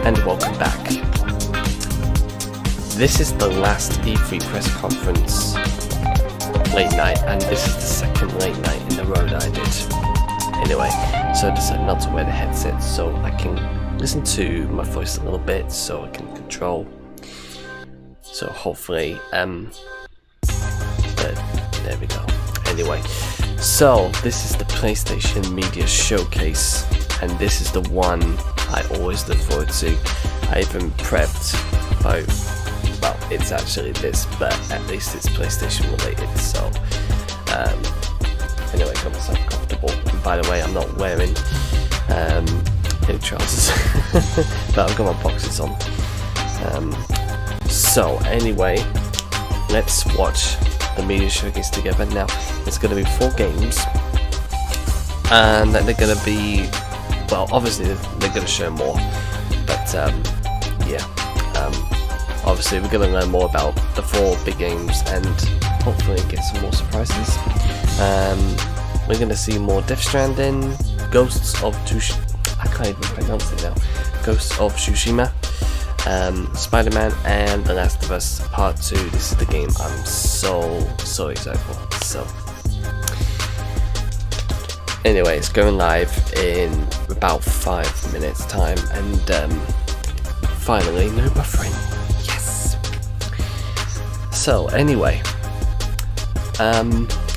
and welcome back. This is the last E3 press conference late night, and this is the second late night in a row that I did. Anyway, so I decided not to wear the headset so I can listen to my voice a little bit, so I can control. So hopefully, but there we go. Anyway, so this is the PlayStation Media Showcase, and this is the one I always look forward to. I even prepped about, well, it's actually this, but at least it's PlayStation related. So anyway, got myself comfortable. And by the way, I'm not wearing any trousers, but I've got my boxes on. So anyway, let's watch the media showcase together. Now, it's going to be 4 games, and they're going to be, well, obviously they're going to show more, but yeah, obviously we're going to learn more about the 4 big games and hopefully get some more surprises. We're going to see more Death Stranding, Ghosts of Tsushima, I can't even pronounce it now, Ghosts of Tsushima, Spider-Man, and The Last of Us Part 2. This is the game I'm so excited for. So anyway, it's going live in about 5 minutes time, and finally, no buffering. Yes. So anyway,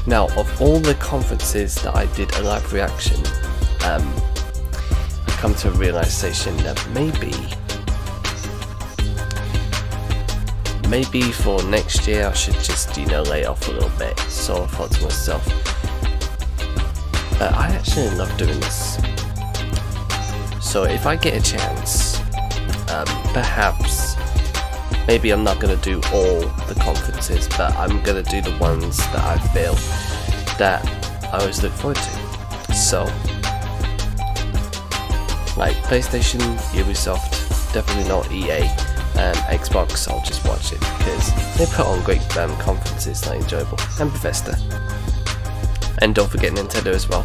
now of all the conferences that I did a live reaction, I come to a realization that maybe for next year I should just, lay off a little bit. So I thought to myself, I actually love doing this. So if I get a chance, perhaps, maybe I'm not going to do all the conferences, but I'm going to do the ones that I feel that I always look forward to. So, like PlayStation, Ubisoft, definitely not EA. Xbox, I'll just watch it because they put on great conferences that are enjoyable, and Bethesda, and don't forget Nintendo as well.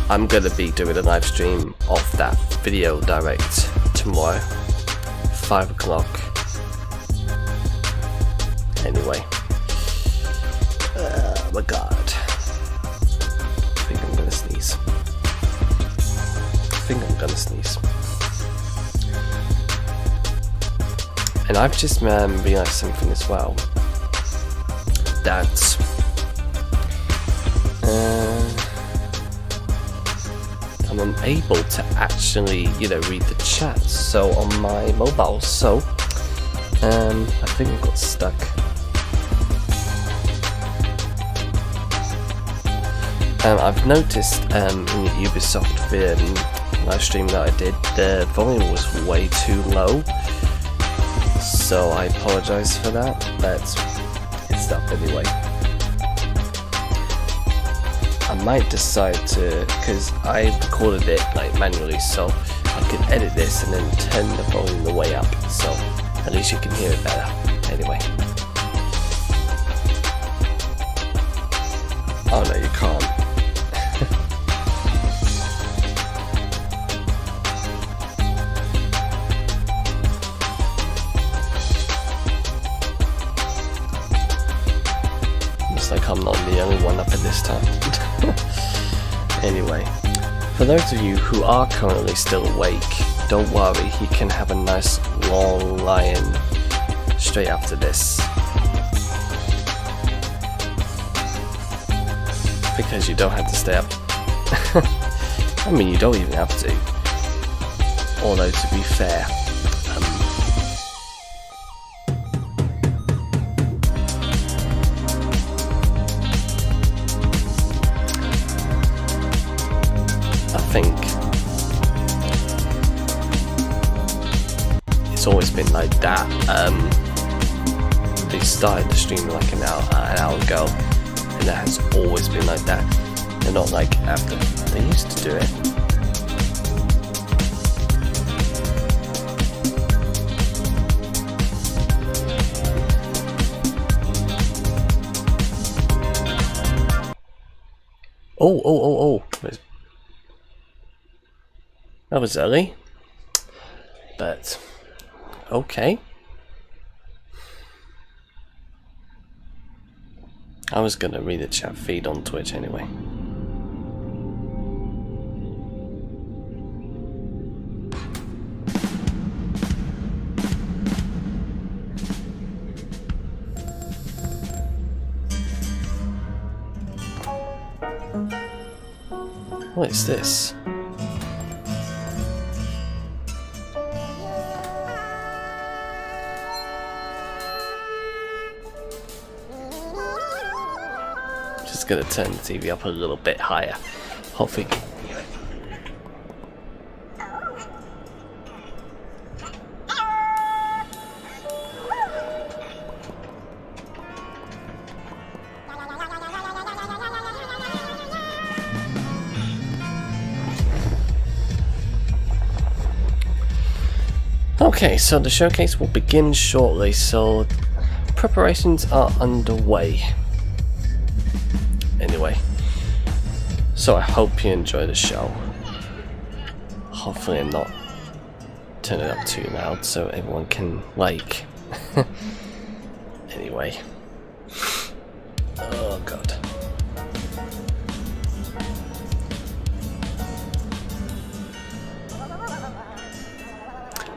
I'm gonna be doing a live stream of that video direct tomorrow, 5 o'clock. Anyway, oh my god, I think I'm gonna sneeze. And I've just realised something as well, that I'm unable to actually, read the chat, so on my mobile, so I think I got stuck. I've noticed in the Ubisoft live stream that I did, the volume was way too low. So I apologise for that, but it's up anyway. I might decide to, because I recorded it manually, so I could edit this and then turn the volume the way up, so at least you can hear it better. Anyway. Oh no, you can't. Like I'm not the only one up at this time. Anyway, for those of you who are currently still awake, don't worry, you can have a nice long lie-in straight after this, because you don't have to stay up. I mean, you don't even have to, although to be fair, I think it's always been like that. They started the stream like an hour ago, and that has always been like that. They're not like after. They used to do it. Oh. That was early. But, okay. I was gonna read the chat feed on Twitch anyway. What is this? Just gonna turn the TV up a little bit higher. Hopefully. Okay, so the showcase will begin shortly, so preparations are underway. Anyway, so I hope you enjoy the show. Hopefully I'm not turning it up too loud so everyone can like. Anyway. Oh god.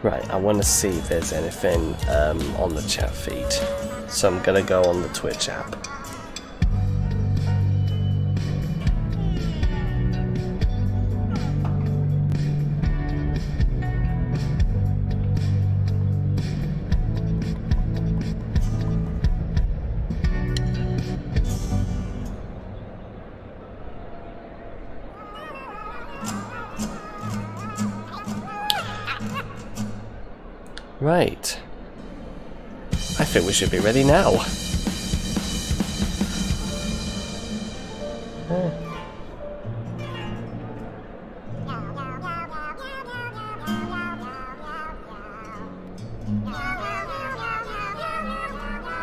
Right, I want to see if there's anything on the chat feed. So I'm gonna go on the Twitch app. Right. I think we should be ready now.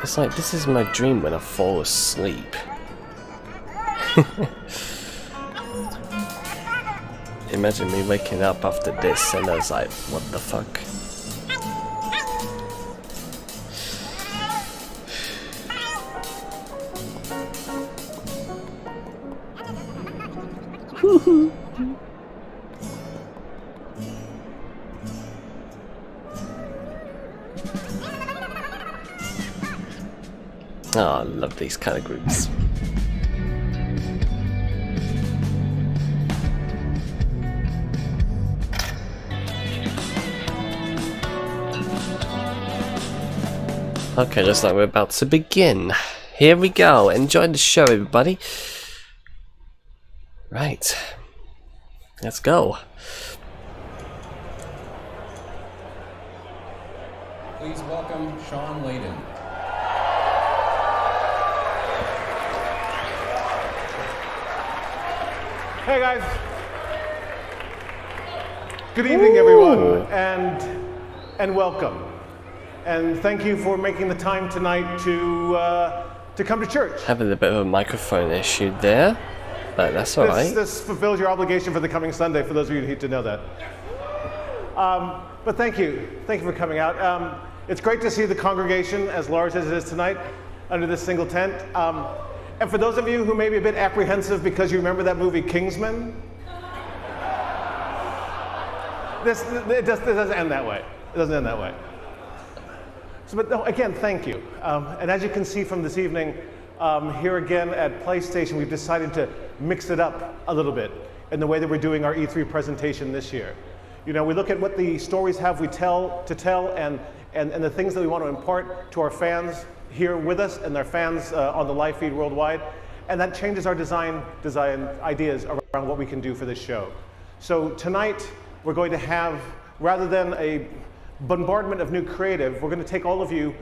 It's like this is my dream when I fall asleep. Imagine me waking up after this and I was like, what the fuck? Oh, I love these kind of groups. Okay, looks like we're about to begin. Here we go. Enjoy the show, everybody. Right. Let's go. Please welcome Sean Layden. Hey guys. Good evening, everyone, and welcome. And thank you for making the time tonight to come to church. Having a bit of a microphone issue there, but that's all right. This fulfills your obligation for the coming Sunday, for those of you who need to know that. But thank you for coming out. It's great to see the congregation as large as it is tonight under this single tent. And for those of you who may be a bit apprehensive because you remember that movie Kingsman, this doesn't end that way. It doesn't end that way. So, but no, again, thank you. And as you can see from this evening, here again at PlayStation, we've decided to mix it up a little bit in the way that we're doing our E3 presentation this year. You know, we look at what the stories have we tell and the things that we want to impart to our fans here with us and their fans on the live feed worldwide. And that changes our design ideas around what we can do for this show. So tonight, we're going to have, rather than a bombardment of new creative, we're going to take all of you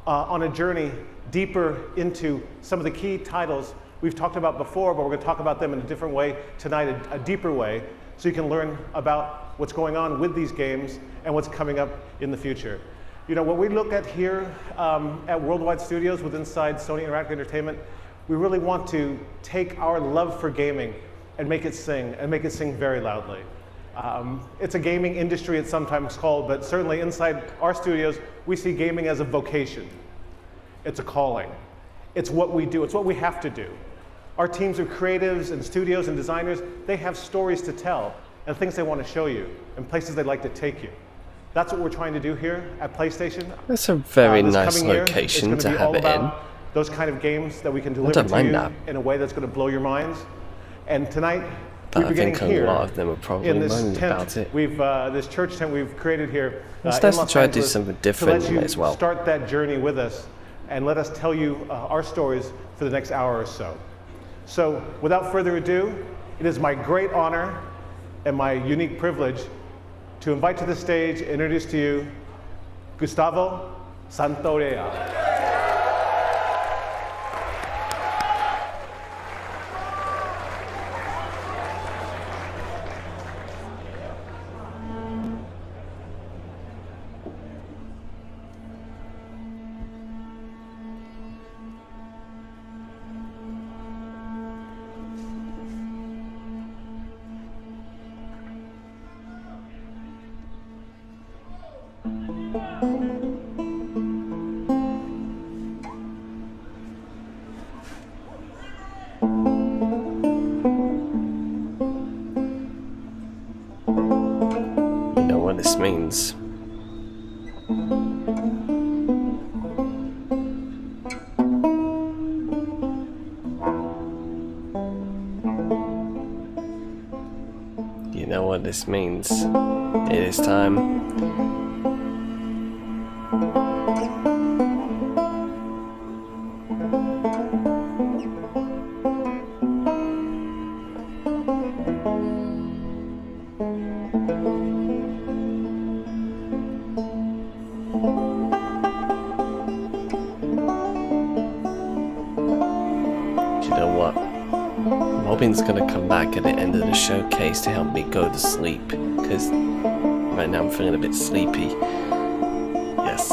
on a journey deeper into some of the key titles we've talked about before, but we're going to talk about them in a different way tonight, a deeper way, so you can learn about what's going on with these games and what's coming up in the future. You know, what we look at here at Worldwide Studios with inside Sony Interactive Entertainment, we really want to take our love for gaming and make it sing very loudly. It's a gaming industry, it's sometimes called, but certainly inside our studios, we see gaming as a vocation. It's a calling. It's what we do, it's what we have to do. Our teams of creatives and studios and designers, they have stories to tell and things they want to show you and places they'd like to take you. That's what we're trying to do here at PlayStation. That's a very This nice coming year, location it's to gonna be have all it in. about those kind of games that we can deliver don't to mind you that. in a way that's going to blow your minds. And tonight, But we're I beginning think a here lot of them are probably in this moaning tent. about it. We've this church tent we've created here. It's in nice to Los try to do Angeles something to different let you as well. Start that journey with us, and let us tell you our stories for the next hour or so. So, without further ado, it is my great honor and my unique privilege to invite to the stage, introduce to you, Gustavo Santorea. You know what this means. You know what this means. It is time. You know what? Robin's gonna come back at the end of the showcase to help me go to sleep, because right now I'm feeling a bit sleepy. Yes.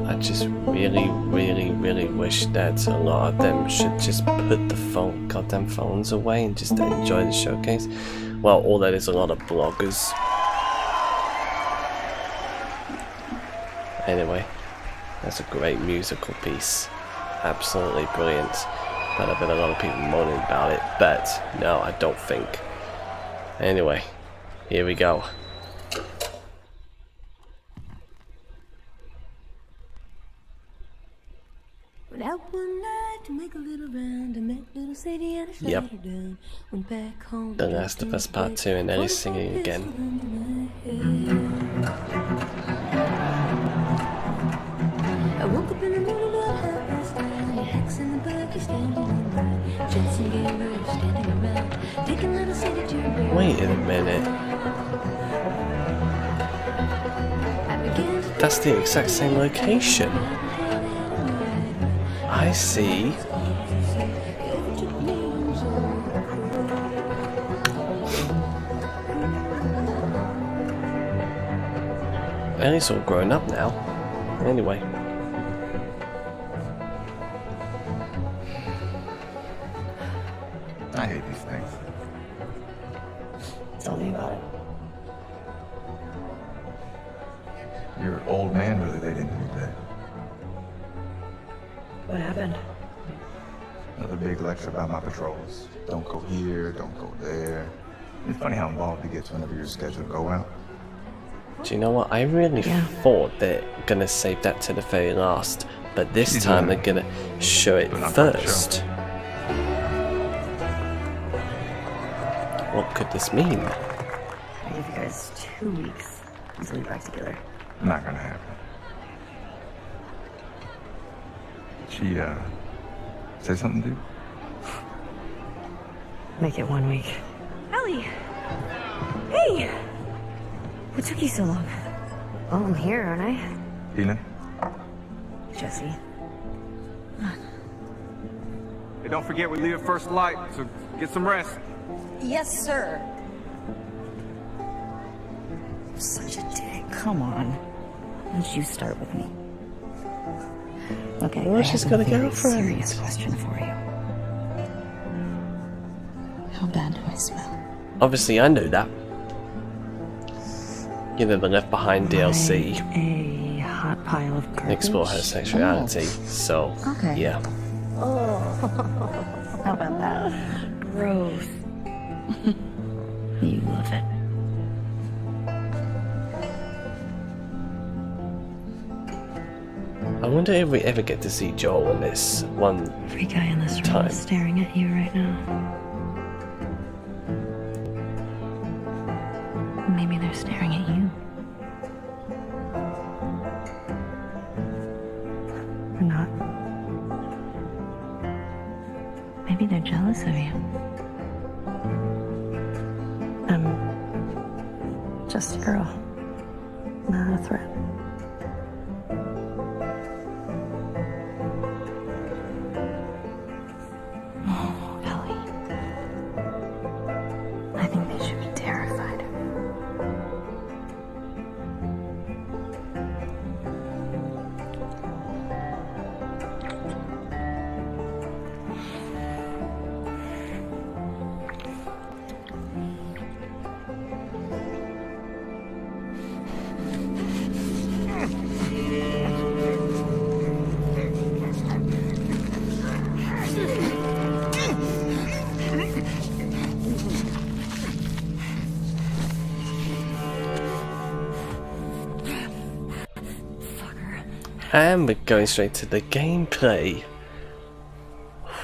I just really wish that a lot of them should just put the goddamn phones away and just enjoy the showcase. Well, all that is a lot of bloggers. Anyway, that's a great musical piece. Absolutely brilliant. But I bet a lot of people moaning about it, but no, I don't think. Anyway, here we go. Went out one night to make a little round, I met little Sadie and I shut Yep. her down. Went back home. The Last of Us Part 2 and Ellie's singing again. I woke up in the morning about 9:30. Hacks in the back, you're standing around. Jets and gamers standing around. Taking little Sadie to your bed. Wait a minute. I began to That's the exact same location. I see. Ellie's all grown up now. Anyway. I hate these things. Tell me about it. Your old man really laid into me today. What happened? Another big lecture about my patrols. Don't go here, don't go there. It's funny how involved it gets whenever you're scheduled to go out. Do you know what? I really thought they're gonna save that to the very last, but this time they're gonna show it first. What could this mean? I give you guys 2 weeks until we back together. Not gonna happen. She, say something, dude? Make it 1 week. Ellie! Hey! What took you so long? Oh, I'm here, aren't I? Tina? Jesse. Hey, don't forget we leave at first light, so get some rest. Yes, sir. Such a dick. Come on. Why don't you start with me? Okay, Well, she's got a very girlfriend. serious question for you. How bad do I smell? Obviously, I know that. You know, the Left Behind DLC. A hot pile of garbage. Explore her sexuality. So, Okay. yeah. How about that? Gross. You love it. I wonder if we ever get to see Joel in this one. Every guy in this room Time. is staring at you right now. Maybe they're staring at you. Or not. Maybe they're jealous of you. I'm just a girl, not a threat. Oh, Ellie. I think they should be terrified. And we're going straight to the gameplay.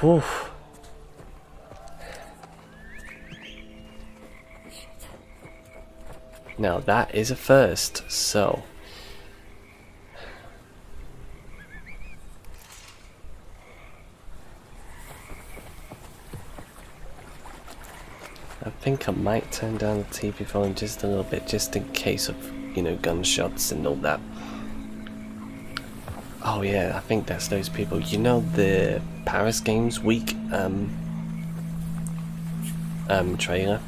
Whew. Now that is a first, so I think I might turn down the TV volume just a little bit, just in case of, you know, gunshots and all that. Oh yeah, I think that's those people. You know, the Paris Games Week trailer?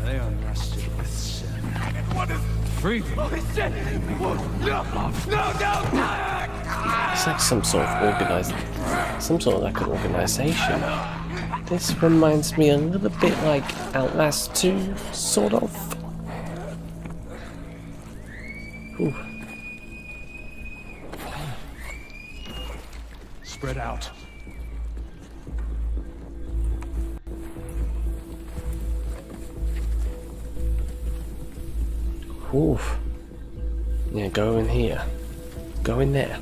They unrest you with sin. Freedom. It's like some sort of like an organization. This reminds me a little bit like Outlast 2, sort of. Ooh. Spread out. Oof. Yeah, go in here. Go in there.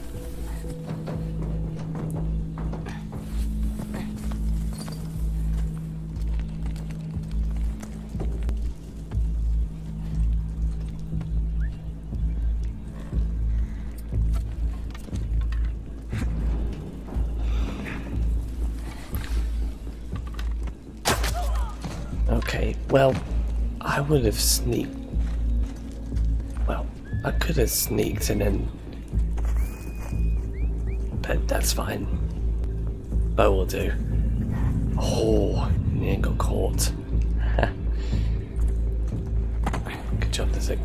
Okay, well, I would have sneaked. Well, I could have sneaked and then. But that's fine. But will do. Oh, near got caught. Good job, there's a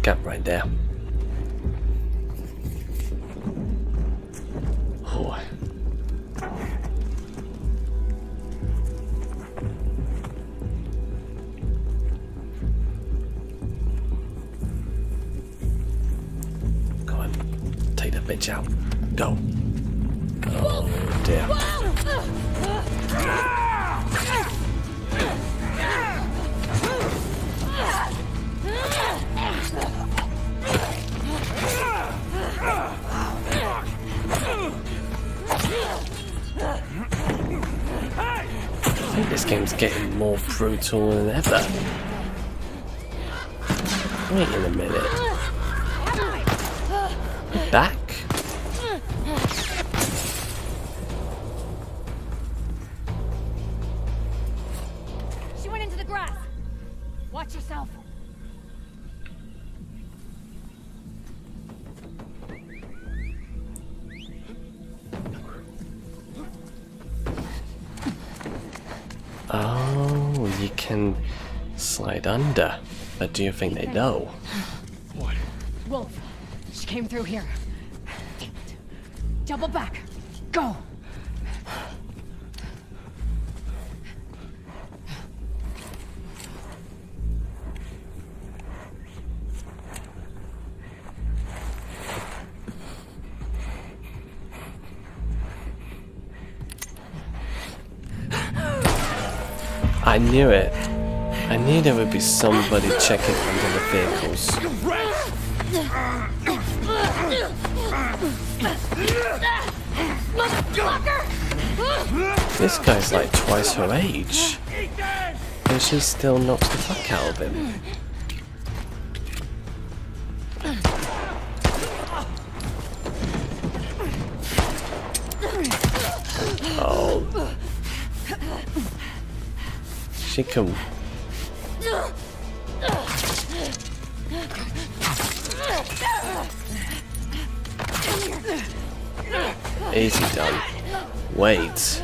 gap right there. Oh. Go on, take that bitch out. Go. Oh dear. I think this game's getting more brutal than ever. Wait a minute. You're back? She went into the grass. Watch yourself. Oh, you can slide under. But do you think they know? What? Wolf, she came through here. Damn it. Double back. Go. I knew it. I knew there would be somebody checking under the vehicles. This guy's like twice her age. And she still knocks the fuck out of him. Oh. She can. Easy done. Wait.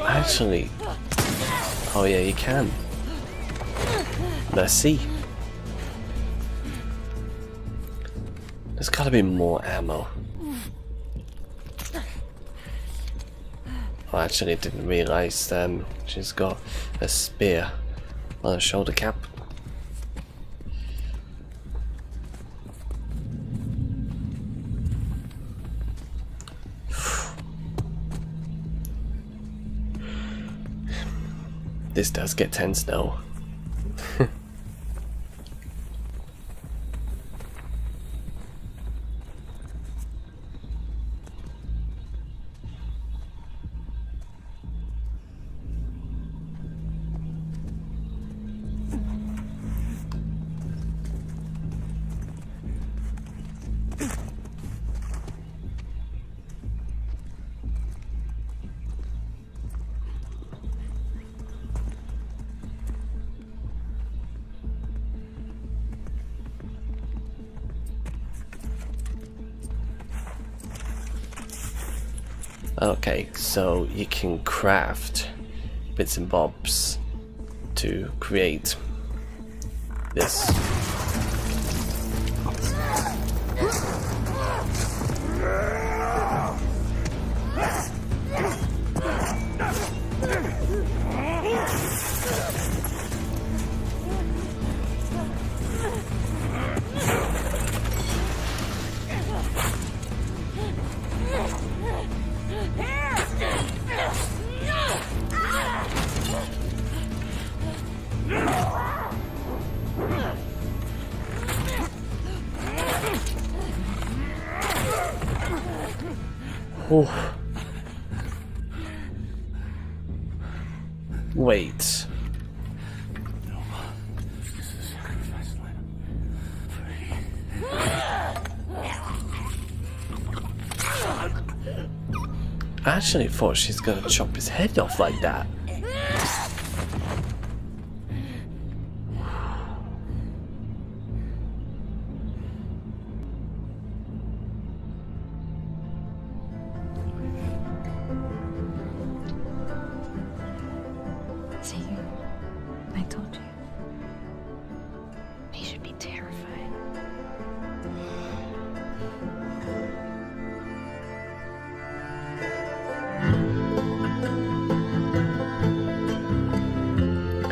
Actually. Oh yeah, you can. Let's see. There's gotta be more ammo. I actually didn't realise she's got a spear on her shoulder cap. This does get tense though. Okay, so you can craft bits and bobs to create this. Oh. Wait. I actually thought she's gonna chop his head off like that.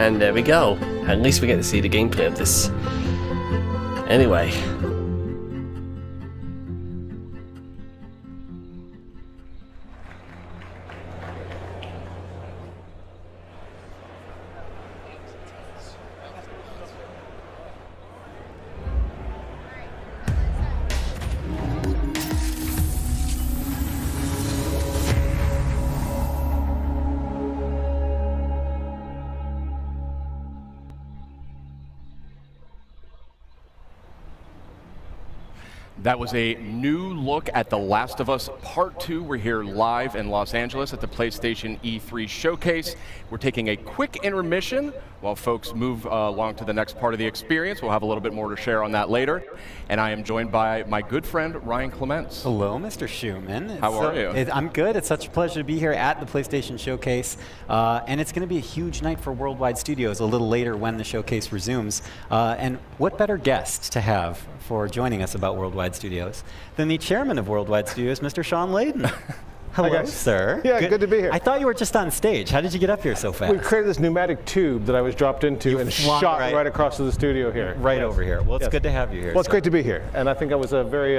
And there we go. At least we get to see the gameplay of this. Anyway. That was a new look at The Last of Us Part 2. We're here live in Los Angeles at the PlayStation E3 showcase. We're taking a quick intermission while folks move along to the next part of the experience. We'll have a little bit more to share on that later. And I am joined by my good friend, Ryan Clements. Hello, Mr. Schumann. How are you? I'm good. It's such a pleasure to be here at the PlayStation Showcase. And it's going to be a huge night for Worldwide Studios a little later when the showcase resumes. And what better guest to have for joining us about Worldwide Studios than the chairman of Worldwide Studios, Mr. Sean Layden. Hello, Hi, guys. sir. Yeah, good to be here. I thought you were just on stage. How did you get up here so fast? We created this pneumatic tube that I was dropped into and shot right across to the studio here. Right over here. Well, it's good to have you here. Well, it's great to be here. And I think that was a very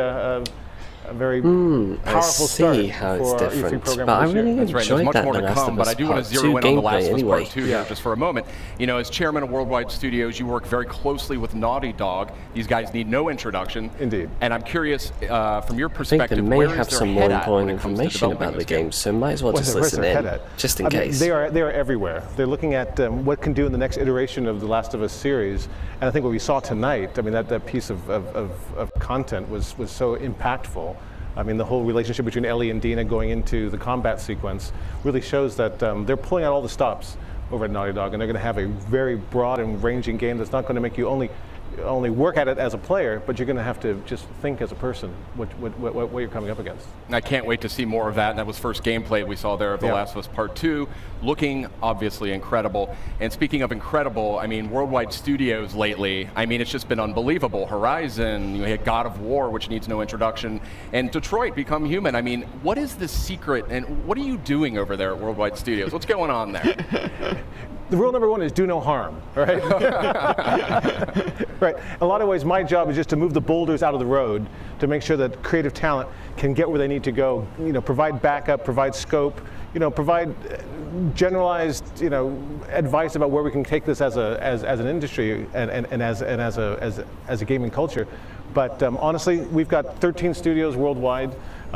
powerful start I see how it's for our E3 different, program but I this year. really That's right. There's enjoyed much that more The to Last come, of but Us I do want Part to zero 2 in on The Last of gameplay Us anyway. Part 2 here just for a moment. You know, as chairman of Worldwide Studios, you work very closely with Naughty Dog. These guys need no introduction. Indeed. And I'm curious, from your I think perspective, they may where is have their some more head at important when it comes to information developing about the this game? game, so might as well just Where's listen their in, head at? just in I mean, case. they are everywhere. They're looking at what can do in the next iteration of the Last of Us series. And I think what we saw tonight, I mean, that piece of content was so impactful. I mean, the whole relationship between Ellie and Dina going into the combat sequence really shows that they're pulling out all the stops over at Naughty Dog, and they're going to have a very broad and ranging game that's not going to make you only work at it as a player, but you're going to have to just think as a person what you're coming up against. I can't wait to see more of that. And that was first gameplay we saw there of The Last of Us Part 2, looking obviously incredible. And speaking of incredible, I mean, Worldwide Studios lately, I mean, it's just been unbelievable. Horizon, you had God of War, which needs no introduction, and Detroit Become Human. I mean, what is the secret, and what are you doing over there at Worldwide Studios? What's going on there? The rule number one is do no harm, right? Right. In a lot of ways, my job is just to move the boulders out of the road to make sure that creative talent can get where they need to go. You know, provide backup, provide scope. You know, provide generalized, advice about where we can take this as an industry and as a gaming culture. But honestly, we've got 13 studios worldwide.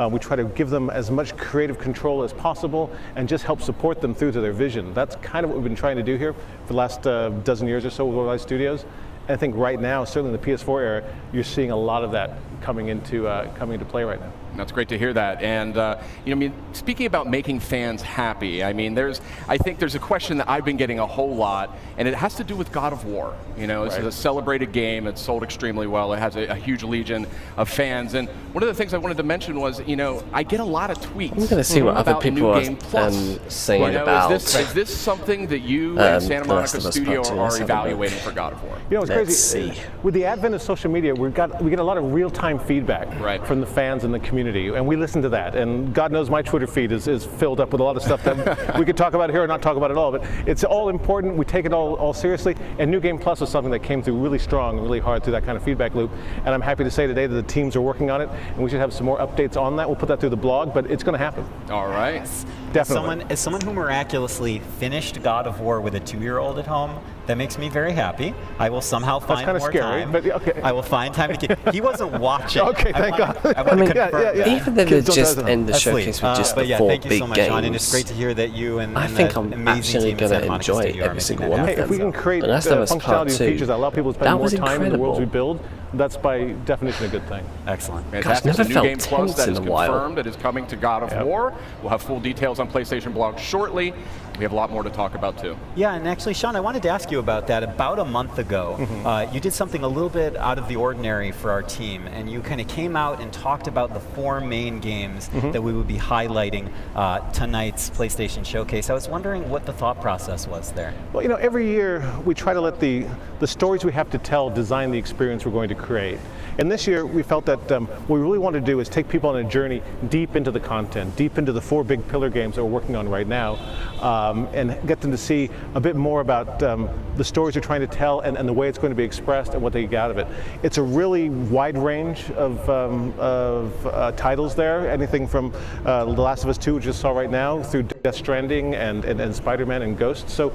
We try to give them as much creative control as possible and just help support them through to their vision. That's kind of what we've been trying to do here for the last dozen years or so with Worldwide Studios. And I think right now, certainly in the PS4 era, you're seeing a lot of that coming into play right now. That's great to hear that. And I mean, speaking about making fans happy, I mean, I think there's a question that I've been getting a whole lot, and it has to do with God of War. You know, this is a celebrated game. It's sold extremely well. It has a huge legion of fans. And one of the things I wanted to mention was, I get a lot of tweets. I'm going to see what other people are saying about. Is this something that you and Santa Monica Studio are evaluating for God of War? You know, it's crazy. With the advent of social media, we get a lot of real-time feedback from the fans and the community. And we listen to that, and God knows my Twitter feed is filled up with a lot of stuff that we could talk about here or not talk about at all, but it's all important. We take it all seriously, and New Game Plus is something that came through really strong and really hard through that kind of feedback loop, and I'm happy to say today that the teams are working on it, and we should have some more updates on that. We'll put that through the blog, but it's going to happen. All right. Definitely. As someone who miraculously finished God of War with a 2-year-old at home, that makes me very happy. I will somehow find more time. But okay. I will find time to keep. He wasn't watching. Okay, thank God. Even though they just end the showcase with just the 4 thank you big so much, games, Sean, and it's great to hear that you and I think I'm actually going to enjoy every single one of them. If we can create The Last of Us functionality Part and 2, features that allow people to spend more time incredible. in the worlds we build, that's by definition a good thing. Excellent. Fantastic. Gosh, never New felt Game Plus tense that in is a while. confirmed. It is coming to God of War. We'll have full details on PlayStation Blog shortly. We have a lot more to talk about too. Yeah, and actually, Sean, I wanted to ask you about that. About a month ago, you did something a little bit out of the ordinary for our team, and you kind of came out and talked about the 4 main games that we would be highlighting tonight's PlayStation Showcase. I was wondering what the thought process was there. Well, every year we try to let the stories we have to tell design the experience we're going to create. And this year we felt that what we really want to do is take people on a journey deep into the content, deep into the 4 big pillar games that we're working on right now. and get them to see a bit more about the stories you're trying to tell and the way it's going to be expressed and what they get out of it. It's a really wide range of titles there, anything from The Last of Us 2, which you just saw right now, through Death Stranding and Spider-Man and Ghost. So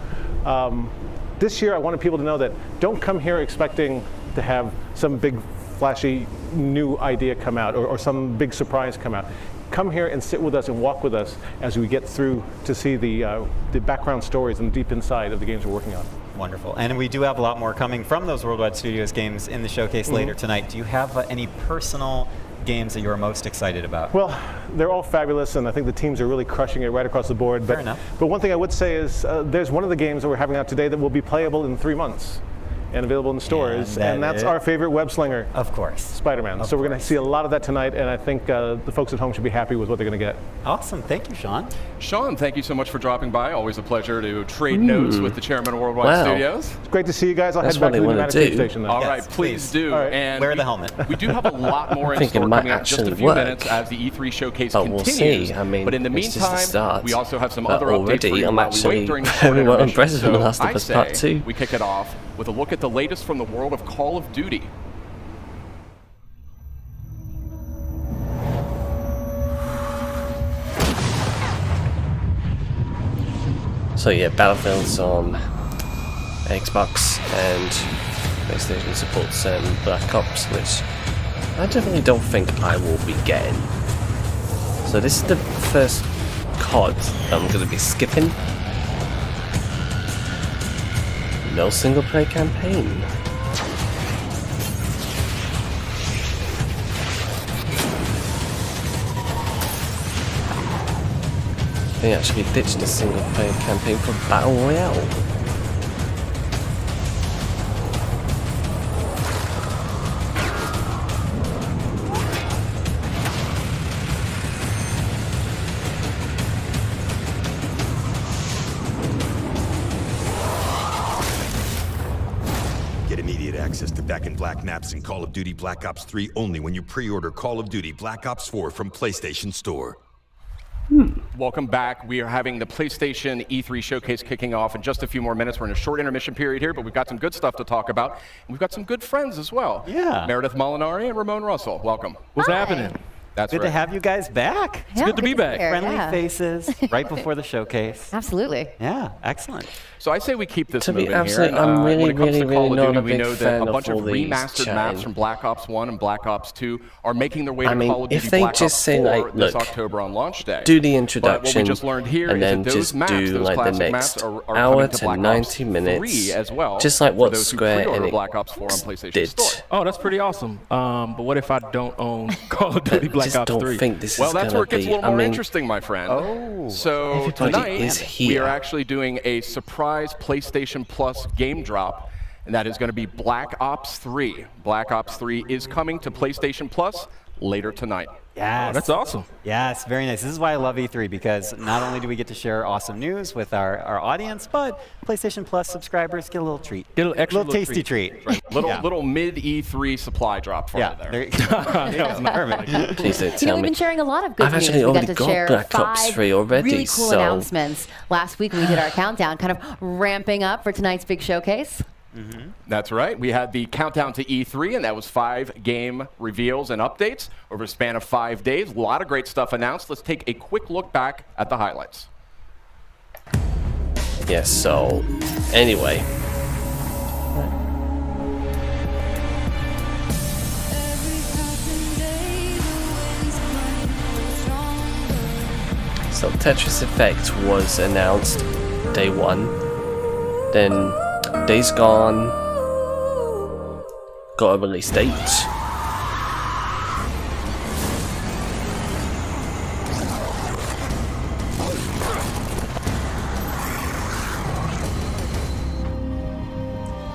this year I wanted people to know that don't come here expecting to have some big flashy new idea come out or some big surprise come out. Come here and sit with us and walk with us as we get through to see the background stories and deep inside of the games we're working on. Wonderful. And we do have a lot more coming from those Worldwide Studios games in the showcase later tonight. Do you have any personal games that you're most excited about? Well, they're all fabulous, and I think the teams are really crushing it right across the board. Fair enough. But one thing I would say is there's one of the games that we're having out today that will be playable in 3 months and available in the stores, and that's our favorite web slinger. Of course. Spider-Man. So we're going to see a lot of that tonight, and I think the folks at home should be happy with what they're going to get. Awesome. Thank you, Sean. Sean, thank you so much for dropping by. Always a pleasure to trade notes with the chairman of Worldwide Studios. It's great to see you guys. I'll That's head back what to the I wanna United do. Station then. All Yes, right, please do. All right. And Wear the helmet. We do have a lot more in think it store might coming up just a actually few work. minutes as the E3 showcase But continues. we'll see. I mean, but in the it's just the meantime, start. we also have some But other updates for already you I'm while we actually wait during the very well intermission. impressed with The Last of I Us Part say 2. we kick it off with a look at the latest from the world of Call of Duty. So yeah, Battlefield's on Xbox and PlayStation supports Black Ops, which I definitely don't think I will be getting. So this is the first COD I'm going to be skipping. No single player campaign. They actually ditched a single player campaign for Battle Royale. Get immediate access to Back in Black maps in Call of Duty Black Ops 3 only when you pre-order Call of Duty Black Ops 4 from PlayStation Store. Welcome back. We are having the PlayStation E3 showcase kicking off in just a few more minutes. We're in a short intermission period here, but we've got some good stuff to talk about. And we've got some good friends as well. Yeah. Meredith Molinari and Ramon Russell. Welcome. What's happening? That's Good right. to have you guys back. It's good to be back. Friendly faces right before the showcase. Absolutely. Yeah, excellent. So I say we keep this To be moving absolute, here. I'm really, when it comes really, to Call really of not Duty, a we big know that fan a bunch of of all these remastered chatting. maps from Black Ops 1 and Black Ops 2 are making their way I to mean, Call of if Duty they Black just Ops say, 4 like, this look, October on launch day. do the But what introduction we just learned here and is then that those just maps, do those like the classic next maps are hour coming to to Black 90 Ops minutes, 3 as well, just like for what those who Square pre-order Enix Black Ops 4 on PlayStation did. Store. Oh, that's pretty awesome. But what if I don't own Call of Duty Black just Ops don't 3? think this Well, is that's gonna where it gets be. a little I more mean, interesting, my friend. Oh. So Everybody tonight, is we here. are actually doing a surprise PlayStation Plus game drop, and that is going to be Black Ops 3. Black Ops 3 is coming to PlayStation Plus later tonight. Yes. Oh, that's awesome. Yes, very nice. This is why I love E3, because not only do we get to share awesome news with our audience, but PlayStation Plus subscribers get a little treat. Get a little extra little tasty treat. Little mid E3 supply drop for you there. There you go. Perfect. Please don't You know, tell we've me. been sharing a lot of good I've news. actually We already got to got share Black Ops 5 3 already, really cool so- announcements. Last week we did our countdown, kind of ramping up for tonight's big showcase. That's right. We had the countdown to E3, and that was 5 game reveals and updates over a span of 5 days. A lot of great stuff announced. Let's take a quick look back at the highlights. Yes, so anyway. So Tetris Effect was announced day 1. Then Days Gone got a release date.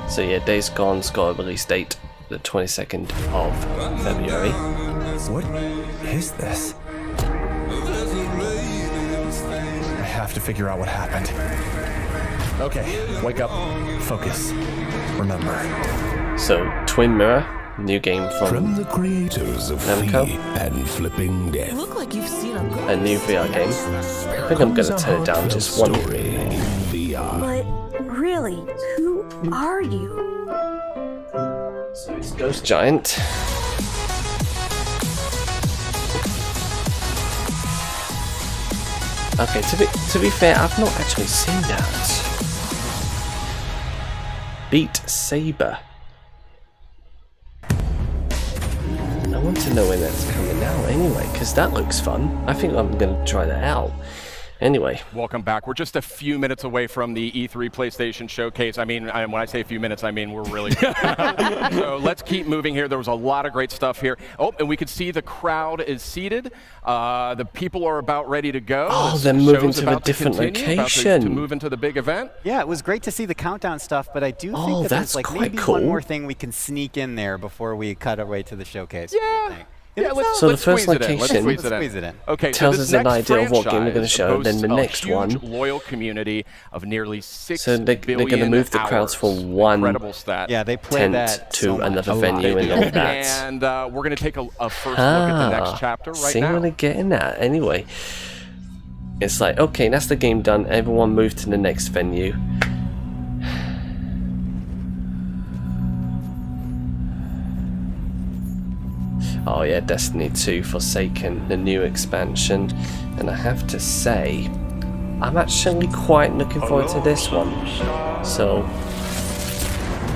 So yeah, Days Gone's got a release date, the 22nd of February. What is this? I have to figure out what happened. Okay, wake up. Focus. Remember. So Twin Mirror New game From the creators of Namco. Fee and Flipping Death. Look like you've seen a ghost. A new VR game. I think I'm gonna turn it down just one. Story in VR. But really, who are you? So it's Ghost Giant. Okay, to be fair, I've not actually seen that. Beat Saber. I want to know when that's coming out anyway, because that looks fun. I think I'm going to try that out. Anyway. Welcome back. We're just a few minutes away from the E3 PlayStation Showcase. I mean, when I say a few minutes, I mean we're really So let's keep moving here. There was a lot of great stuff here. Oh, and we can see the crowd is seated. The people are about ready to go. Oh, they're moving to a different location. To move into the big event. Yeah, it was great to see the countdown stuff, but I do think that that's there's like quite maybe cool. one more thing we can sneak in there before we cut our way to the showcase. Yeah. Yeah, so the let's first squeeze it in. location Let's squeeze it in. Okay, tells so us this an next idea of what game we're going to show, franchise then the boasts next a huge, one. loyal community of nearly 6 So they're going to move the crowds from one Incredible stat. Yeah, they play tent that to so much. another A lot. venue and all that. And we're going to take a first look at the next chapter right see now. what they're getting at. Anyway, it's like, okay, that's the game done. Everyone move to the next venue. Oh yeah, Destiny 2 Forsaken, the new expansion. And I have to say, I'm actually quite looking forward to this one. So,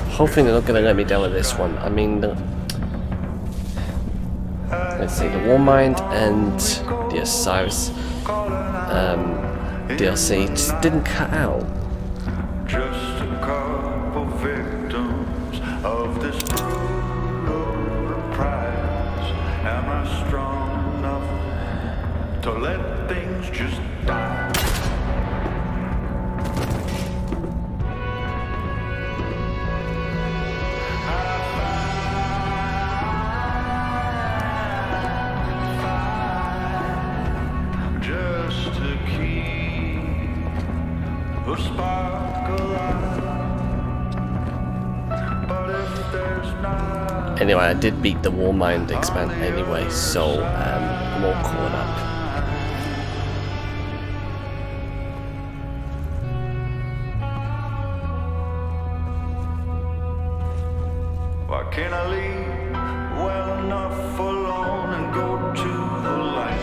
hopefully they're not going to let me down with this one. I mean, let's see, the Warmind and the Osiris DLC just didn't cut out. Just a couple victims of this brutal prize. Am I strong enough to let things just die? Just to keep a spark alive. But if there's not, Anyway, I did beat the Warmind expand anyway, so I'm all caught up. why can't I leave well enough alone and go to the light?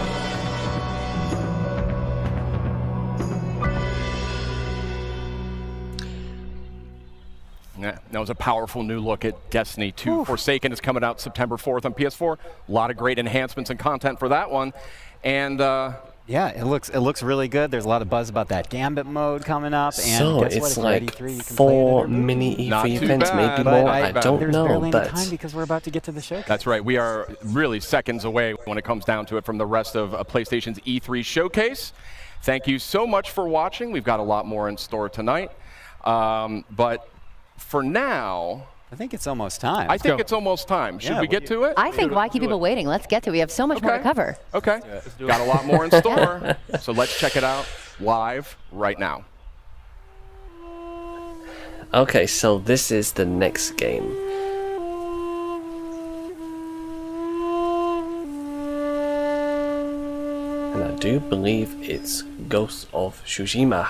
Yeah, that was a powerful new look at Destiny 2. Forsaken is coming out September 4th on PS4. A lot of great enhancements and content for that one. And yeah, it looks really good. There's a lot of buzz about that Gambit mode coming up. And So guess what? it's If you're like E3, you can play it 4 at our mini booth. Not E3 too events, bad, maybe but more. I don't There's know, barely but enough time because we're about to get to the showcase. that's right. We are really seconds away when it comes down to it from the rest of PlayStation's E3 showcase. Thank you so much for watching. We've got a lot more in store tonight. But for now, I think it's almost time. I think it's almost time. Should Yeah, we get to it? I think why keep people waiting? Let's get to it. We have so much more to cover. Okay. Got a lot more in store. So let's check it out live right now. okay, so this is the next game. And I do believe it's Ghost of Tsushima.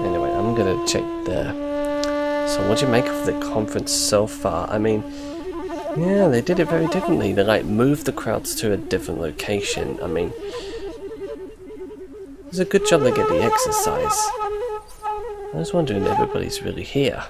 Anyway, I'm gonna check the. So, what do you make of the conference so far? I mean, yeah, they did it very differently. They like moved the crowds to a different location. I mean, it's a good job they get the exercise. I was wondering if everybody's really here.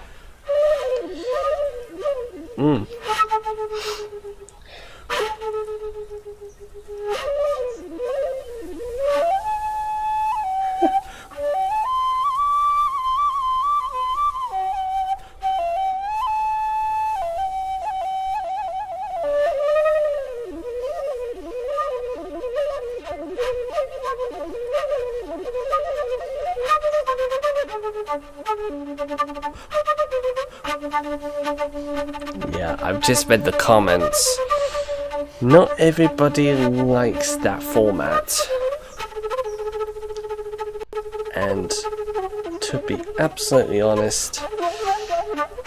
Yeah, I've just read the comments. Not everybody likes that format. And to be absolutely honest,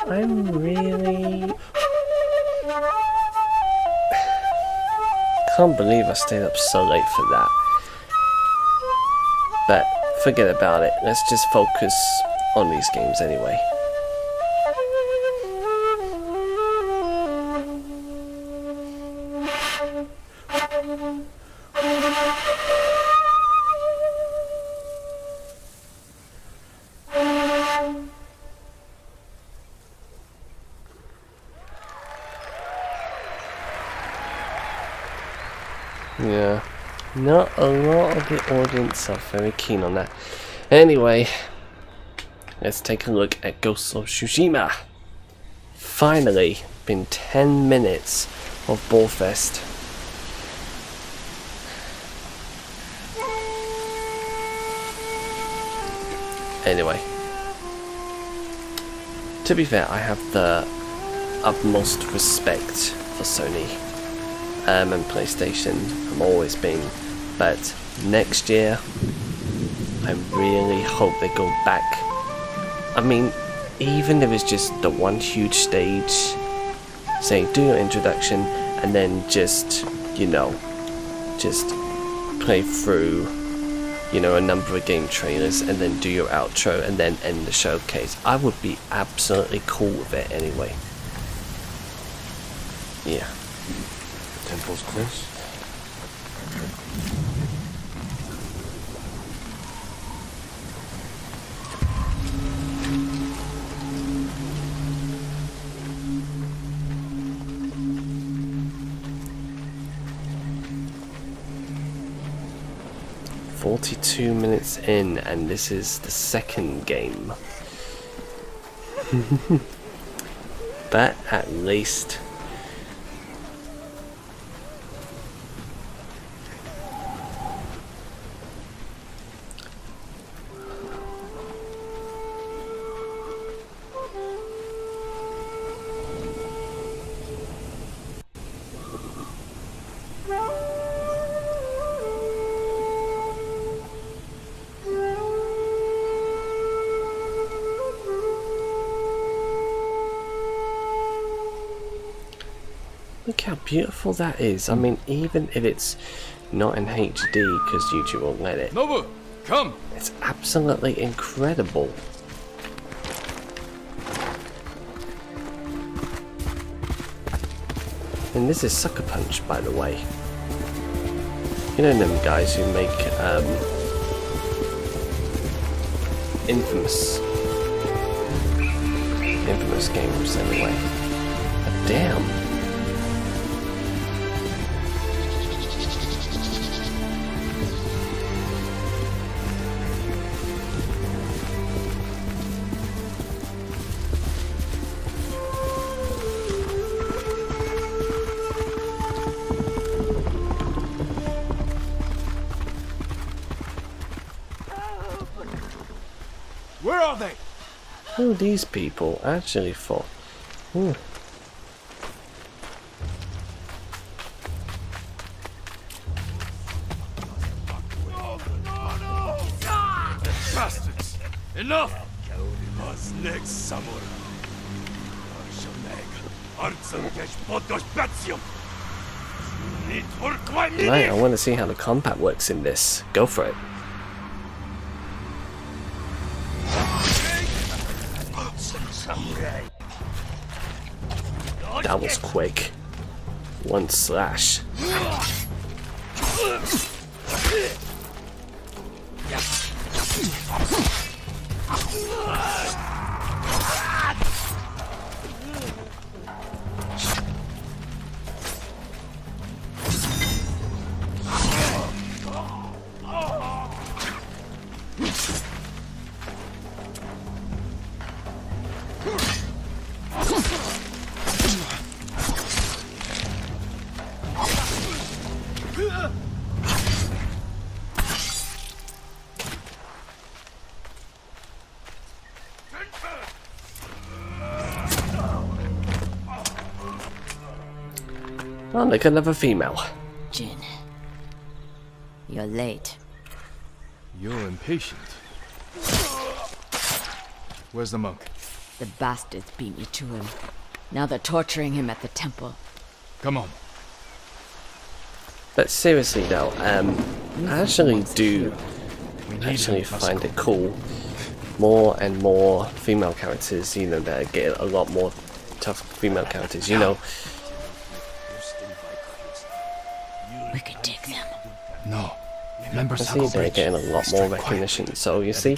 I'm really... can't believe I stayed up so late for that. But forget about it. Let's just focus on these games anyway. Yeah, not a lot of the audience are very keen on that. Anyway, let's take a look at Ghost of Tsushima. Finally, been 10 minutes of Ballfest. Anyway, to be fair, I have the utmost respect for Sony. And PlayStation, I've always been, but next year I really hope they go back. I mean, even if it's just the one huge stage, say do your introduction and then just, you know, just play through, you know, a number of game trailers and then do your outro and then end the showcase. I would be absolutely cool with it anyway. Yeah. Temple's close. "42 minutes in, and this is the second game." But at least look how beautiful that is. I mean, even if it's not in HD because YouTube won't let it. Nobu, come! It's absolutely incredible. And this is Sucker Punch, by the way. You know them guys who make infamous games anyway. But damn. Where are they? Who are these people actually for? Ooh. Bastards! Enough! Was next samurai. Right, I want to see how the combat works in this. Go for it. That was quick. One slash. Oh, look, another female. Jin, you're late. You're impatient. Where's the monk? The bastards beat me to him. Now they're torturing him at the temple. Come on. But seriously though, I actually do find it cool. More and more female characters, you know, that get a lot more tough female characters, you know. We could take them. No. I see they're getting a lot more recognition, so you see,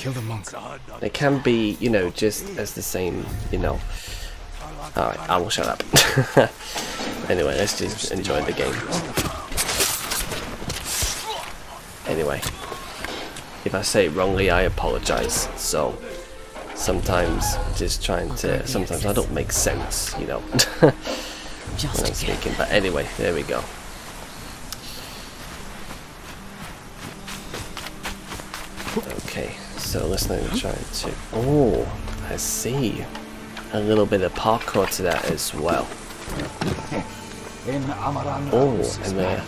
they can be, you know, just as the same, you know. Alright, I will shut up. Anyway, let's just enjoy the game. Anyway, if I say it wrongly, I apologize. So, sometimes sometimes I don't make sense, you know, when I'm speaking. But anyway, there we go. Okay, so let's now try to... Oh, I see. A little bit of parkour to that as well. Oh, and there.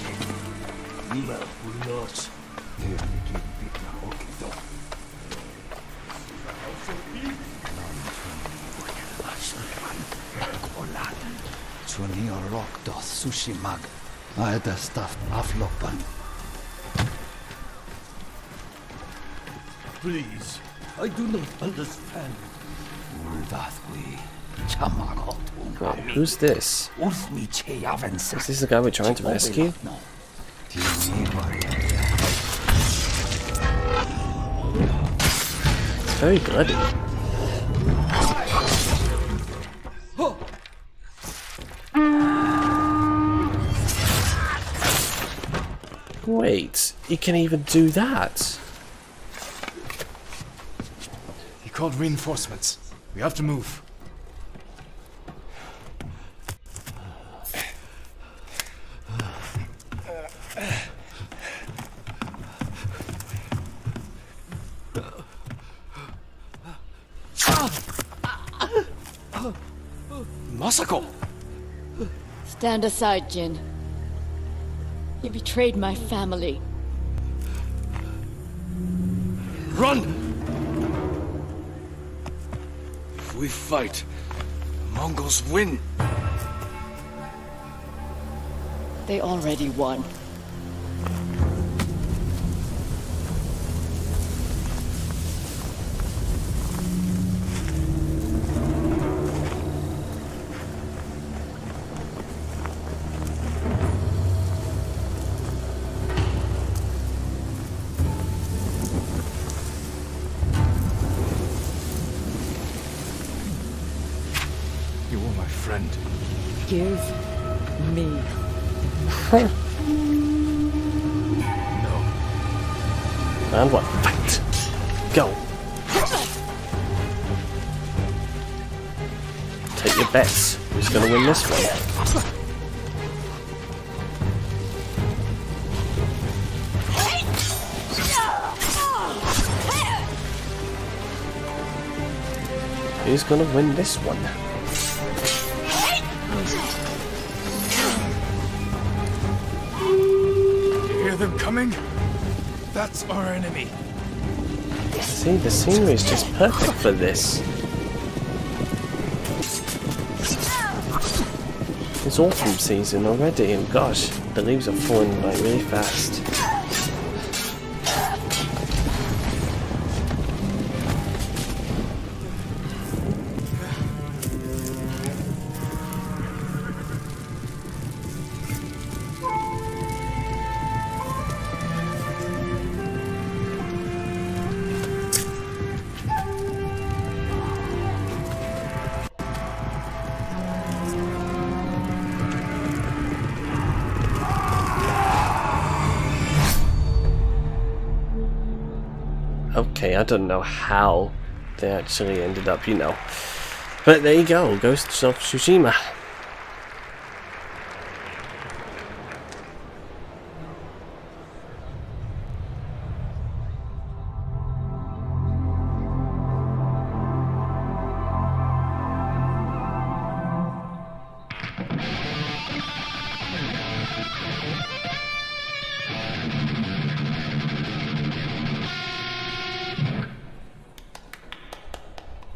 Please, I do not understand. Wait, who's this? Is this the guy we're trying to rescue? It's very bloody. Wait, you can even do that? He called reinforcements. We have to move. Masako! Stand aside, Jin. You betrayed my family. Run! If we fight, the Mongols win. They already won. You were my friend. Give me. No. And what? Fight! Go! Take your bets. Who's gonna win this one? Who's gonna win this one? You hear them coming? That's our enemy. See, the scenery is just perfect for this. It's autumn season already, and gosh, the leaves are falling like really fast. Okay, I don't know how they actually ended up, you know. But there you go, Ghost of Tsushima.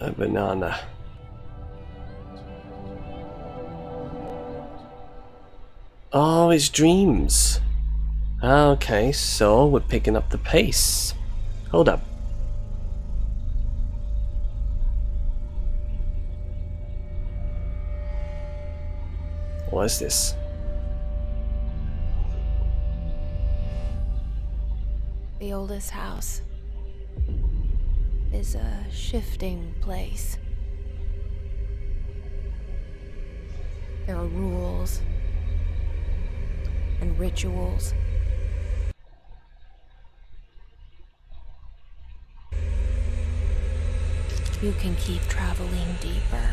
A banana. Oh, it's dreams. Okay, so we're picking up the pace. Hold up. What is this? The oldest house is a shifting place. There are rules and rituals. You can keep traveling deeper.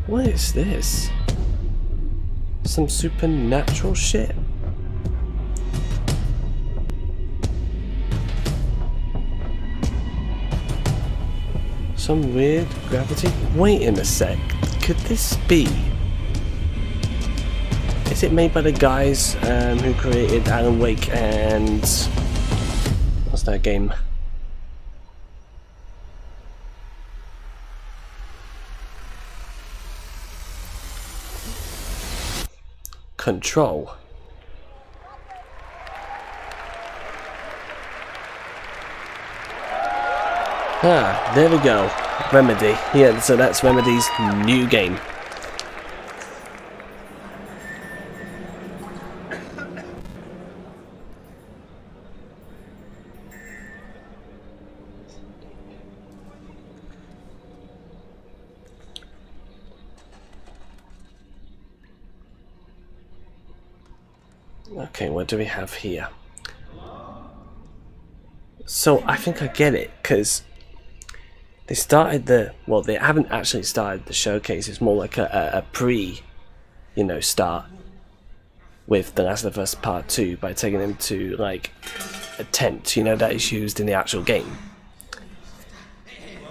What is this? Some supernatural shit? Some weird gravity? Wait a sec. Could this be? Is it made by the guys who created Alan Wake and... what's that game? Control. Ah, there we go. Remedy. Yeah, so that's Remedy's new game. Okay, what do we have here? So I think I get it, because they started the, well, they haven't actually started the showcase. It's more like a pre, start with The Last of Us Part 2 by taking them to like a tent, that is used in the actual game.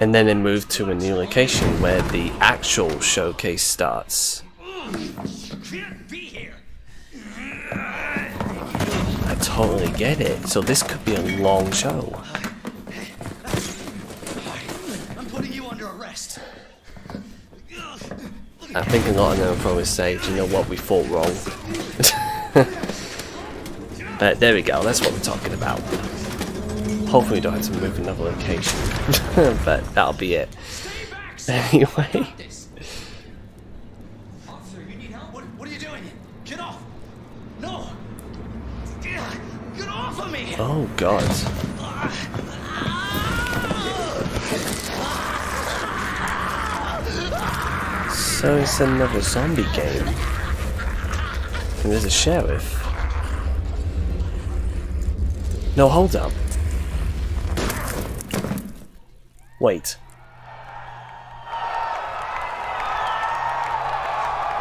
And then they moved to a new location where the actual showcase starts. I totally get it. So this could be a long show. I'm putting you under arrest. I think a lot of them will probably say, do you know what, we thought wrong. But there we go, that's what we're talking about. Hopefully we don't have to move another location. But that'll be it. Anyway. Officer, you need help? What are you doing? Get off! No! Get off of me! Oh god. So it's another zombie game. And there's a sheriff. No, hold up. Wait.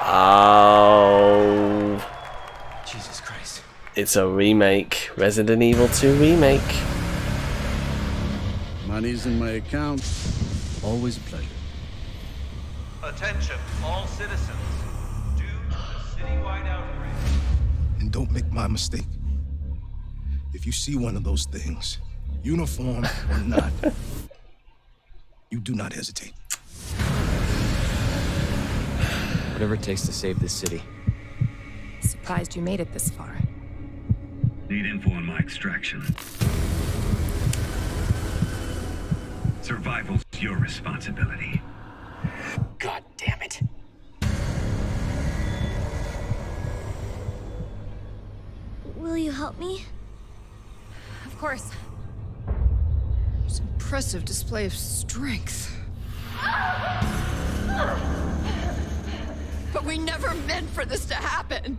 Oh. Jesus Christ. It's a remake. Resident Evil 2 remake. Money's in my account. Always a pleasure. Attention, all citizens. Due to the citywide outrage. And don't make my mistake. If you see one of those things, uniform or not, you do not hesitate. Whatever it takes to save this city. Surprised you made it this far. Need info on my extraction. Survival's your responsibility. God damn it. Will you help me? Of course. It's an impressive display of strength. But we never meant for this to happen.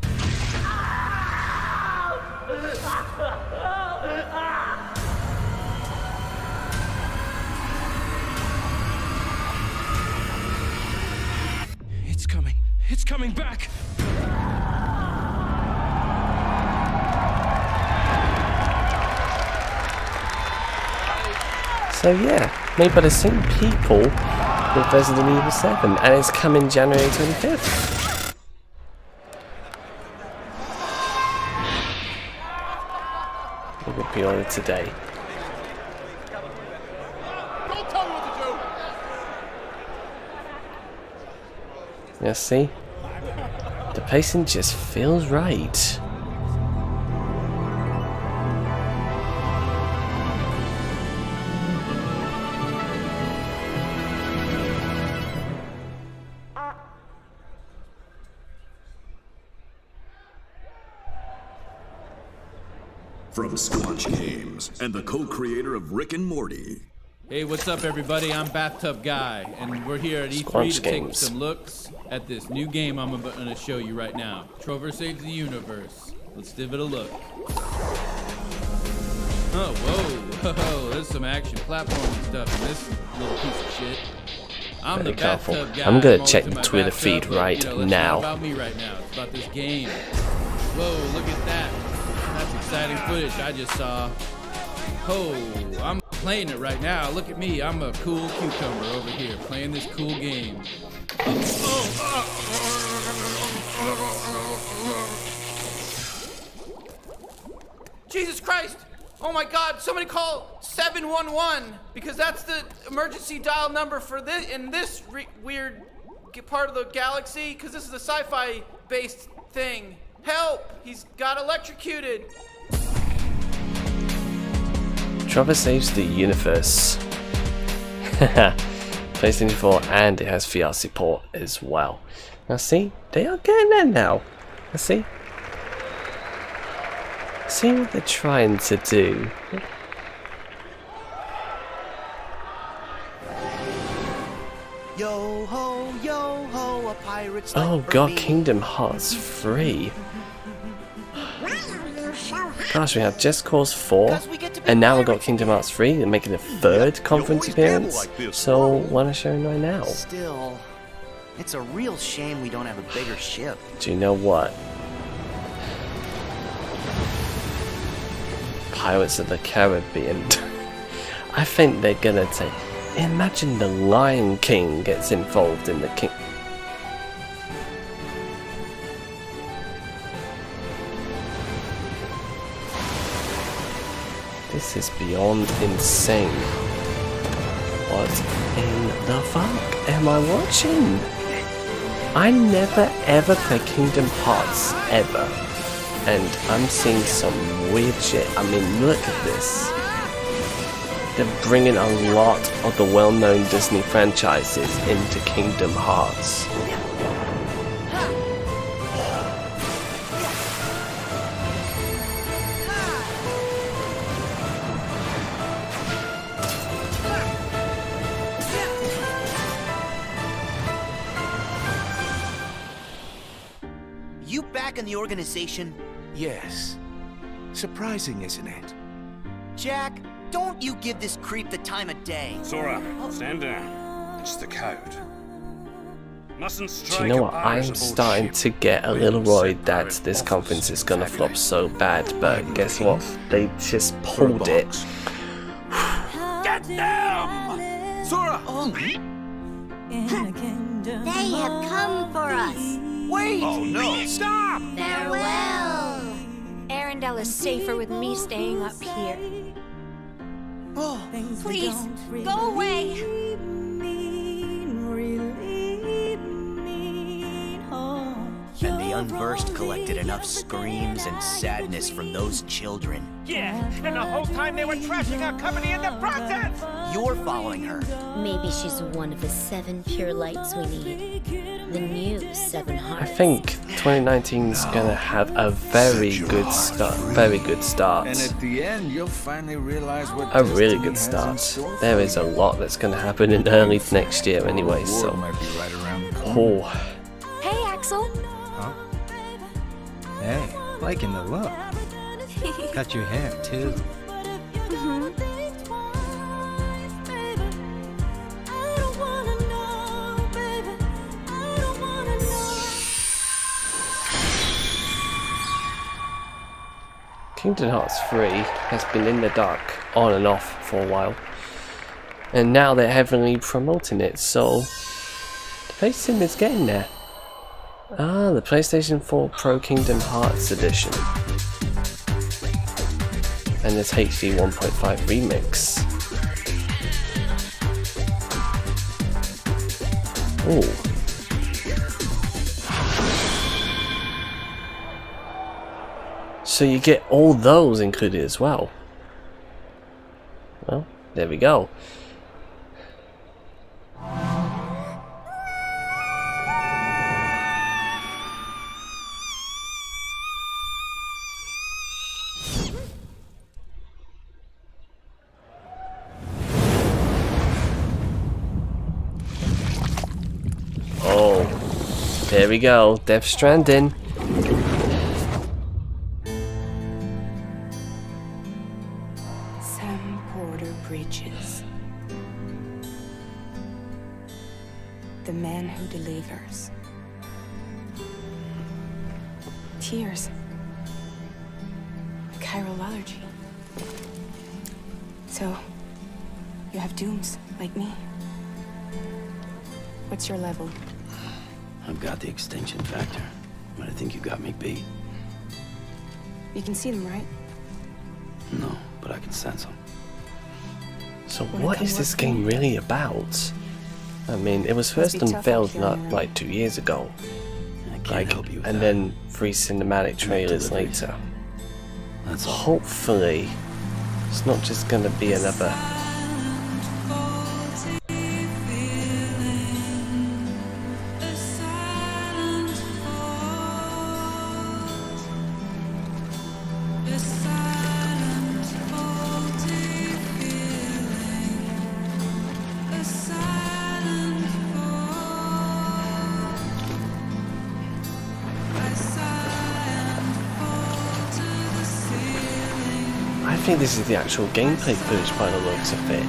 It's coming back. So yeah, made by the same people with Resident Evil 7, and it's coming January 25th. It will be on today. Don't tell me what to do. Yeah, see? The pacing just feels right. From Squatch Games and the co-creator of Rick and Morty. Hey, what's up, everybody? I'm Bathtub Guy, and we're here at E3 to take some looks at this new game I'm going to show you right now. Trover Saves the Universe. Let's give it a look. Oh, whoa, there's some action platforming stuff in this little piece of shit. I'm Very the careful. Bathtub Guy. I'm gonna always check in the my Twitter bathtub, feed but, right it's now. not about me right now. It's about this game. Whoa, look at that. That's exciting footage I just saw. Oh, I'm playing it right now. Look at me. I'm a cool cucumber over here playing this cool game. Jesus Christ! Oh my God! Somebody call 711 because that's the emergency dial number for this in this weird part of the galaxy. Because this is a sci-fi based thing. Help! He's got electrocuted. Trover Saves the Universe. PlayStation 4, and it has VR support as well. Now see, they are getting there now. Now see? See what they're trying to do. Yo ho, a pirate's Oh life for god, me. Kingdom Hearts 3. Gosh, we have Just Cause 4, and now we've got Kingdom Hearts 3, and making a third conference appearance. So, why not show it right now? Still, it's a real shame we don't have a bigger ship. Do you know what? Pirates of the Caribbean. I think they're gonna take. Imagine the Lion King gets involved in the King. This is beyond insane. What in the fuck am I watching? I never ever play Kingdom Hearts ever. And I'm seeing some weird shit. I mean, look at this. They're bringing a lot of the well-known Disney franchises into Kingdom Hearts. You back in the organization? Yes. Surprising, isn't it? Jack, don't you give this creep the time of day. Sora, stand down. It's the code. Mustn't Do strike you know a what? I'm pirate starting to get a little worried that this conference is gonna flop so bad, but guess what? They just pulled it. Get them! Sora! They have come for us. Wait! Oh no! Stop! Farewell. Arendelle is safer with me staying up here. Oh, Please, go away. and the unversed collected enough screams and sadness from those children. Yeah, and the whole time they were trashing our company in the process! You're following her. Maybe she's one of the 7 pure lights we need. The new 7 I hearts. think 2019 is gonna have a very good start. Very good start. And at the end, you'll finally realize what A really destiny good has in start. store There for is a you. lot that's gonna happen in early next year anyway, The so. war might be right around the corner. Oh. Hey, Axel. Hey, liking the look. Cut your hair too. Kingdom Hearts 3 has been in the dark on and off for a while. And now they're heavily promoting it, so the PlayStation is getting there. Ah, the PlayStation 4 Pro Kingdom Hearts Edition. And this HD 1.5 remix. Ooh. So you get all those included as well. Well, there we go. Oh, there we go. Death Stranding. The man who delivers. Tears. Chiral allergy. So, you have dooms, like me. What's your level? I've got the extinction factor, but I think you got me beat. You can see them, right? No, but I can sense them. So what is this game really about? I mean, it was first unveiled not like 2 years ago. And then 3 cinematic trailers later. Hopefully, it's not just gonna be another. I think this is the actual gameplay footage by the looks of it.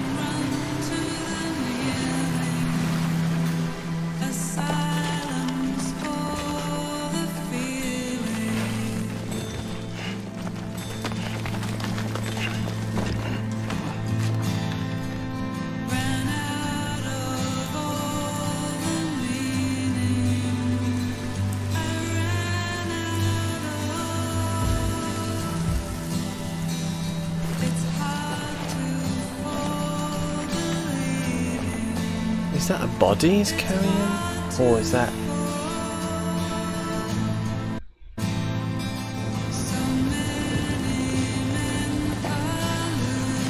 Is that a body he's carrying? Or is that...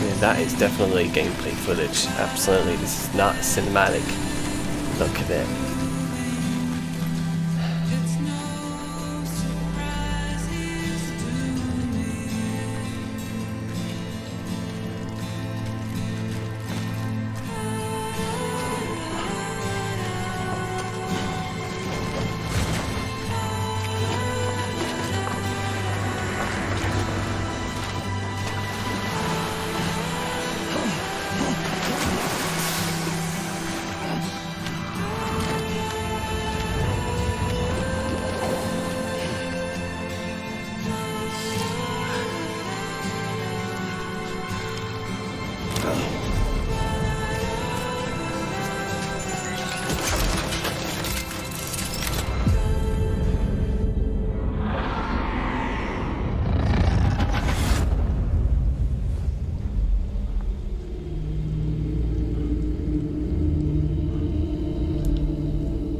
Yeah, that is definitely gameplay footage. Absolutely, this is not cinematic. Look at it.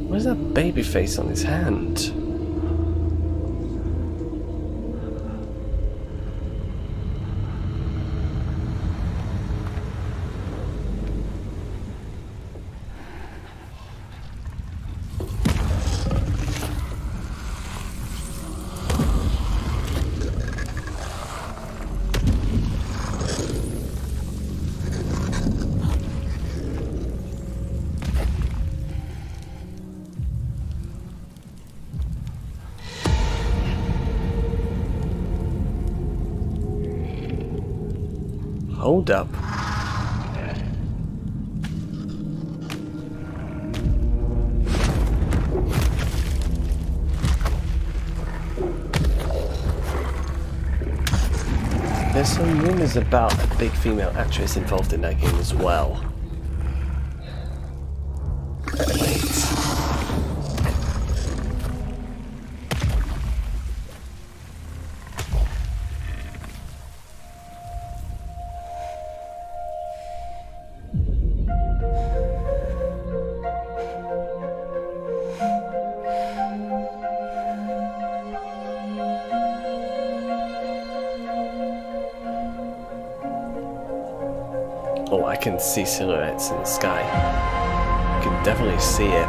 Where's that baby face on his hand? Hold up. there's some rumors about a big female actress involved in that game as well. Wait. Oh, I can see silhouettes in the sky. I can definitely see it.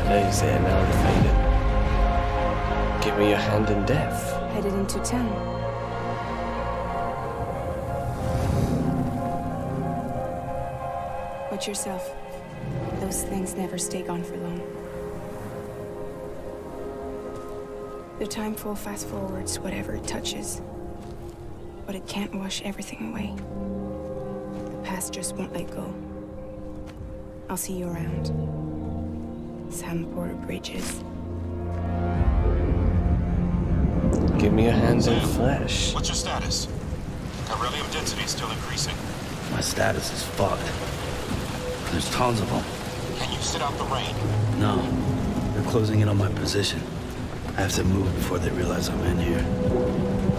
There's it now, faded. Give me your hand in death. Headed into town. Watch yourself. Those things never stay gone for long. The time fall fast forwards whatever it touches. But it can't wash everything away. The past just won't let go. I'll see you around. Sandport Bridges. Give me your hands in flesh. What's your status? Beryllium density is still increasing. My status is fucked. There's tons of them. Can you sit out the rain? No. They're closing in on my position. I have to move before they realize I'm in here.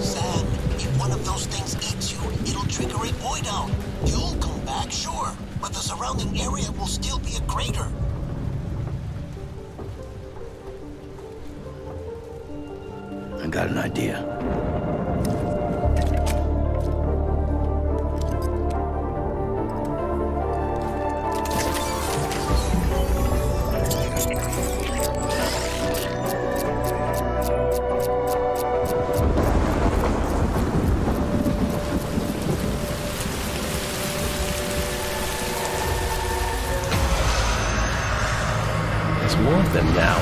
Sam, if one of those things eats you, it'll trigger a void out. You'll come back, sure, but the surrounding area will still be a crater. I got an idea. There's more of them now.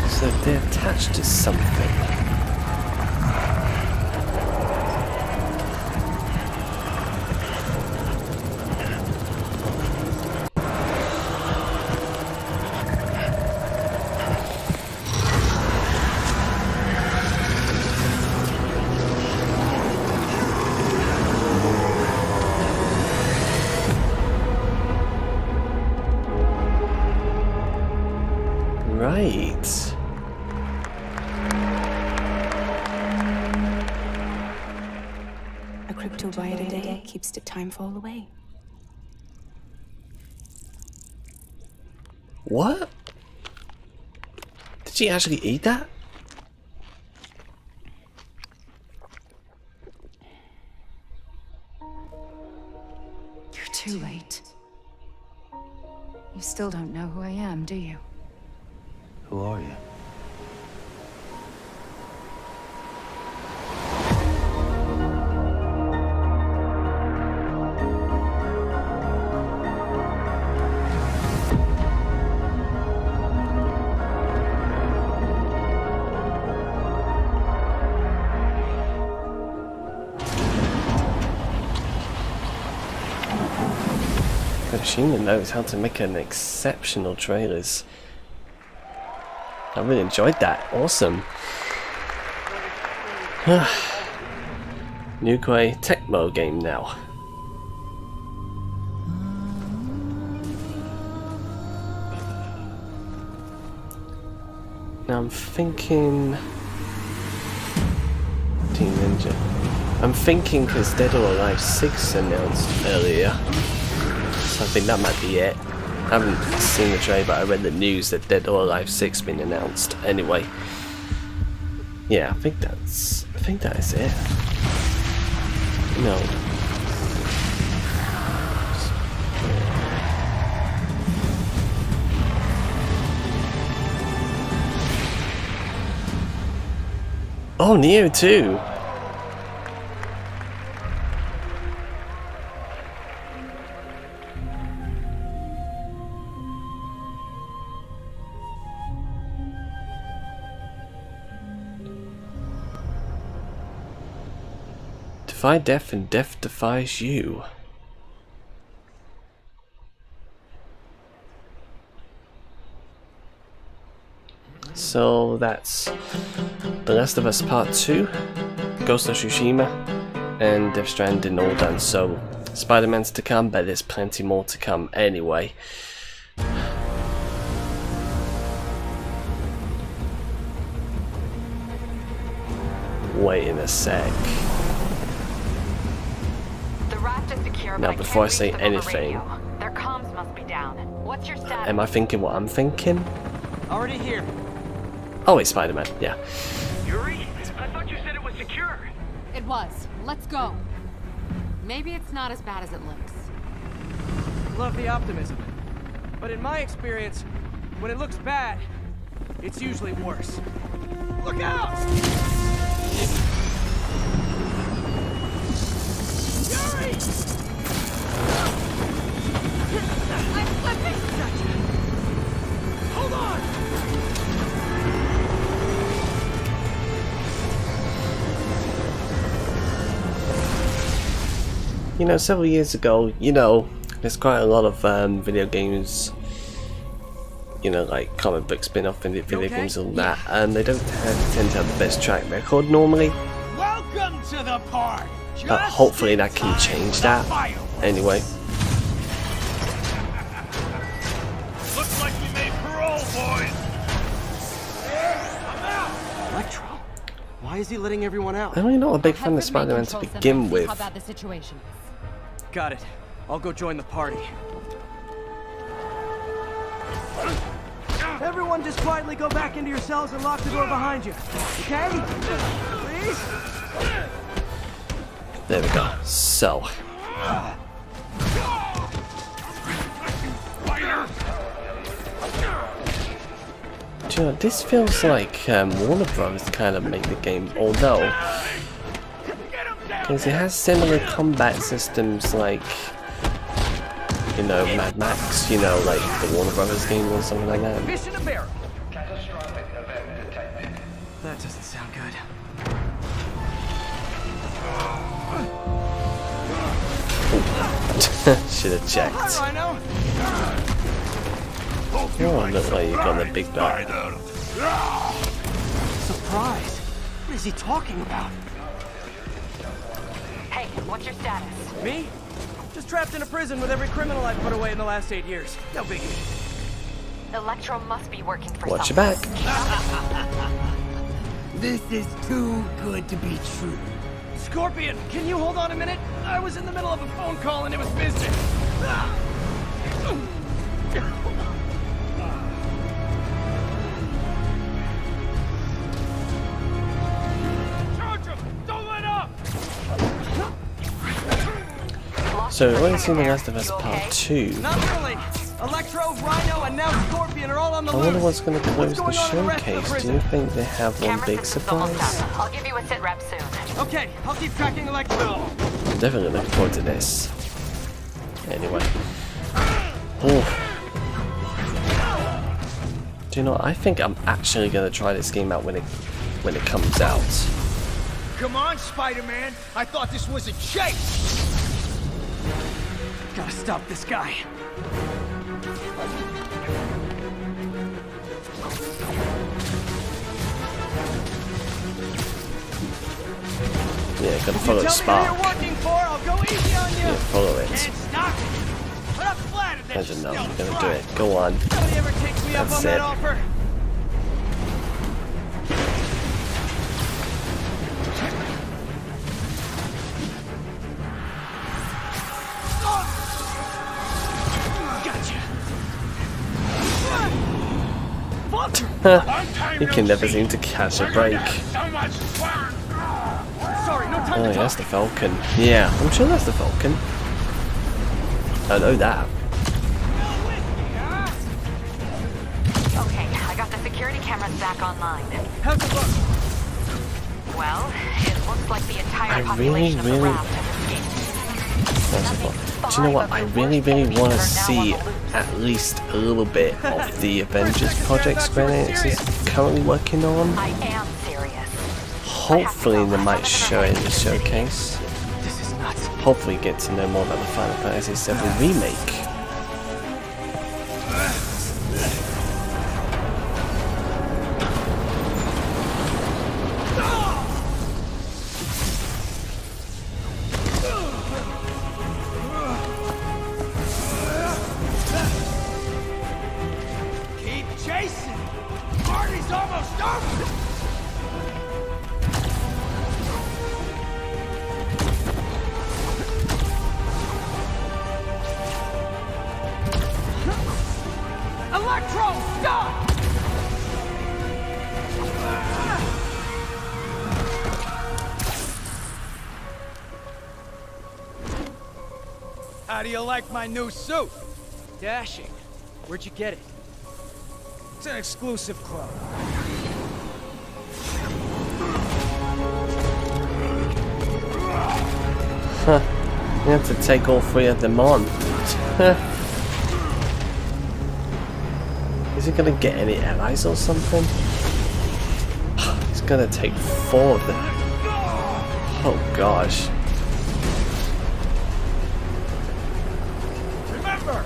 So they're attached to something. Right. A crypto bite a day keeps the time fall away. What? Did she actually eat that? You're too late. You still don't know who I am, do you? Who are you? Kojima knows how to make an exceptional trailers. I really enjoyed that. Awesome. New Quay Tecmo game now. Now I'm thinking Team Ninja. I'm thinking because Dead or Alive 6 announced earlier. So I think that might be it. I haven't seen the trailer, but I read the news that Dead or Alive 6 been announced. Anyway, yeah, I think that is it. No. Oh, Neo 2. defy death and death defies you. So that's The Last of Us Part 2, Ghost of Tsushima, and Death Stranding all done. So Spider-Man's to come, but there's plenty more to come anyway. Wait a sec. The raft is secure, Now, before I say anything, their comms must be down. What's your status? am I thinking what I'm thinking? Already here. Oh, it's Spider-Man, yeah. Yuri, I thought you said it was secure. It was. Let's go. Maybe it's not as bad as it looks. Love the optimism. But in my experience, when it looks bad, it's usually worse. Look out! Yuri! I'm slipping! Hold on! You know, several years ago, you know, there's quite a lot of video games, you know, like comic book spin-off video games and all that, and they don't tend to have the best track record normally. Welcome to the party. But hopefully that can change that. Anyway. Looks like we made parole, boys. I'm out. Electro, why is he letting everyone out? I'm really not a big fan of Spider-Man to begin with. How bad the situation is. Got it. I'll go join the party. Everyone just quietly go back into your cells and lock the door behind you. Okay? Please? There we go. So. Do you know, this feels like Warner Bros. Kind of made the game, although because it has similar combat systems like, you know, Mad Max, you know, like the Warner Brothers game or something like that. Fish in a barrel. Catastrophic event detected. That doesn't sound good. Should have checked. Hi, Rhino. Oh, look like you got the big bag. Surprise. What is he talking about? Hey, what's your status? Me? Just trapped in a prison with every criminal I've put away in the last 8 years. No biggie. Electro must be working for Watch your someone. back. This is too good to be true. Scorpion, can you hold on a minute? I was in the middle of a phone call and it was business. So we've only seen The Last of Us Part 2. Not really. Electro, Rhino, and now Scorpion are all on the I wonder loose. what's going to close the showcase. Do you think they have one big surprise? I'll give you a sit rep soon. Okay, I'll keep tracking Electro. I'm definitely looking forward to this. Anyway. Oh. Do you know, I think I'm actually going to try this game out when it comes out. Come on, Spider-Man. I thought this was a chase. Gotta stop this guy. Yeah, gotta follow the spark. You're working for, I'll go easy on you. Yeah, follow it. Can't stop it. But I'm flattered that I don't know, I'm gonna do it. Go on. nobody ever takes me up That's on that it. offer. You can never seem to catch a break. Oh, yeah, that's the Falcon. Yeah, I'm sure that's the Falcon. I know that. Okay, I got the security cameras back online. How's it look? Well, it looks like the entire I population of the really- raft has escaped. Do you know what? I really want to see at least a little bit of the Avengers project Square Enix is currently working on. I am serious. Hopefully they might show it in the showcase. hopefully get to know more about the Final Fantasy VII Remake. How do you like my new suit? Dashing. Where'd you get it? It's an exclusive club. Huh. You have to take all 3 of them on. Is he gonna get any allies or something? He's gonna take 4 of them. Oh gosh. Remember,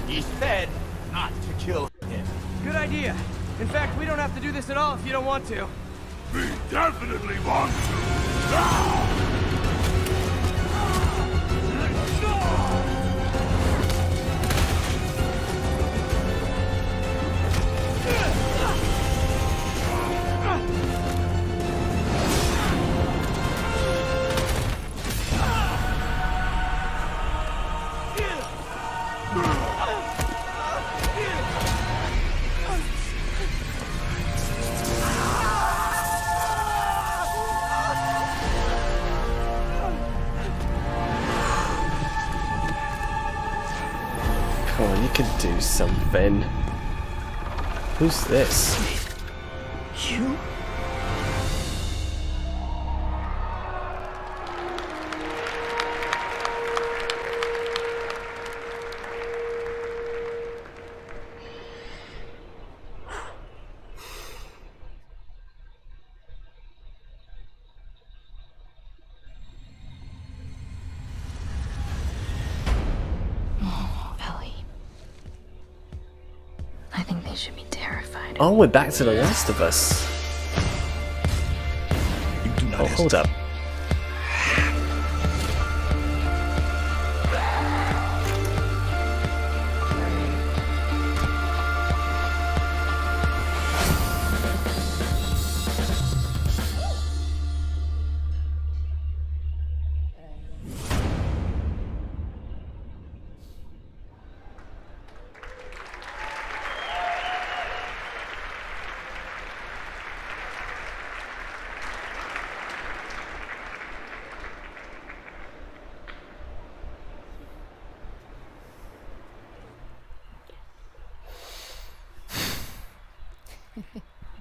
he said not to kill him. Good idea. In fact, we don't have to do this at all if you don't want to. We definitely want to. Come on, you can do something. Who's this? You? I think they should be terrified. Oh, we're back to The Last of Us. Oh, hold up.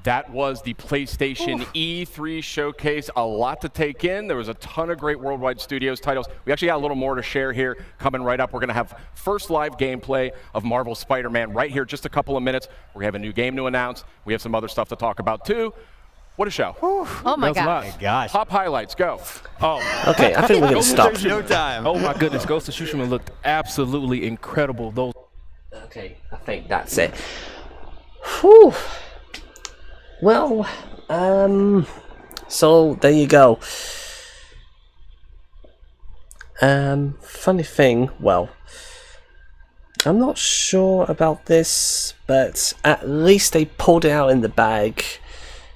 That was the PlayStation E3 showcase. A lot to take in. There was a ton of great Worldwide Studios titles. We actually got a little more to share here coming right up. We're going to have first live gameplay of Marvel's Spider-Man right here, just a couple of minutes. We have a new game to announce. We have some other stuff to talk about too. What a show. Oh my gosh. Pop highlights, go. Oh. Okay, I think we're going to stop. No time. Oh my goodness, Ghost of Tsushima looked absolutely incredible. Those. Okay, I think that's it. Whew. Well, so there you go. Funny thing, well, I'm not sure about this, but at least they pulled it out in the bag,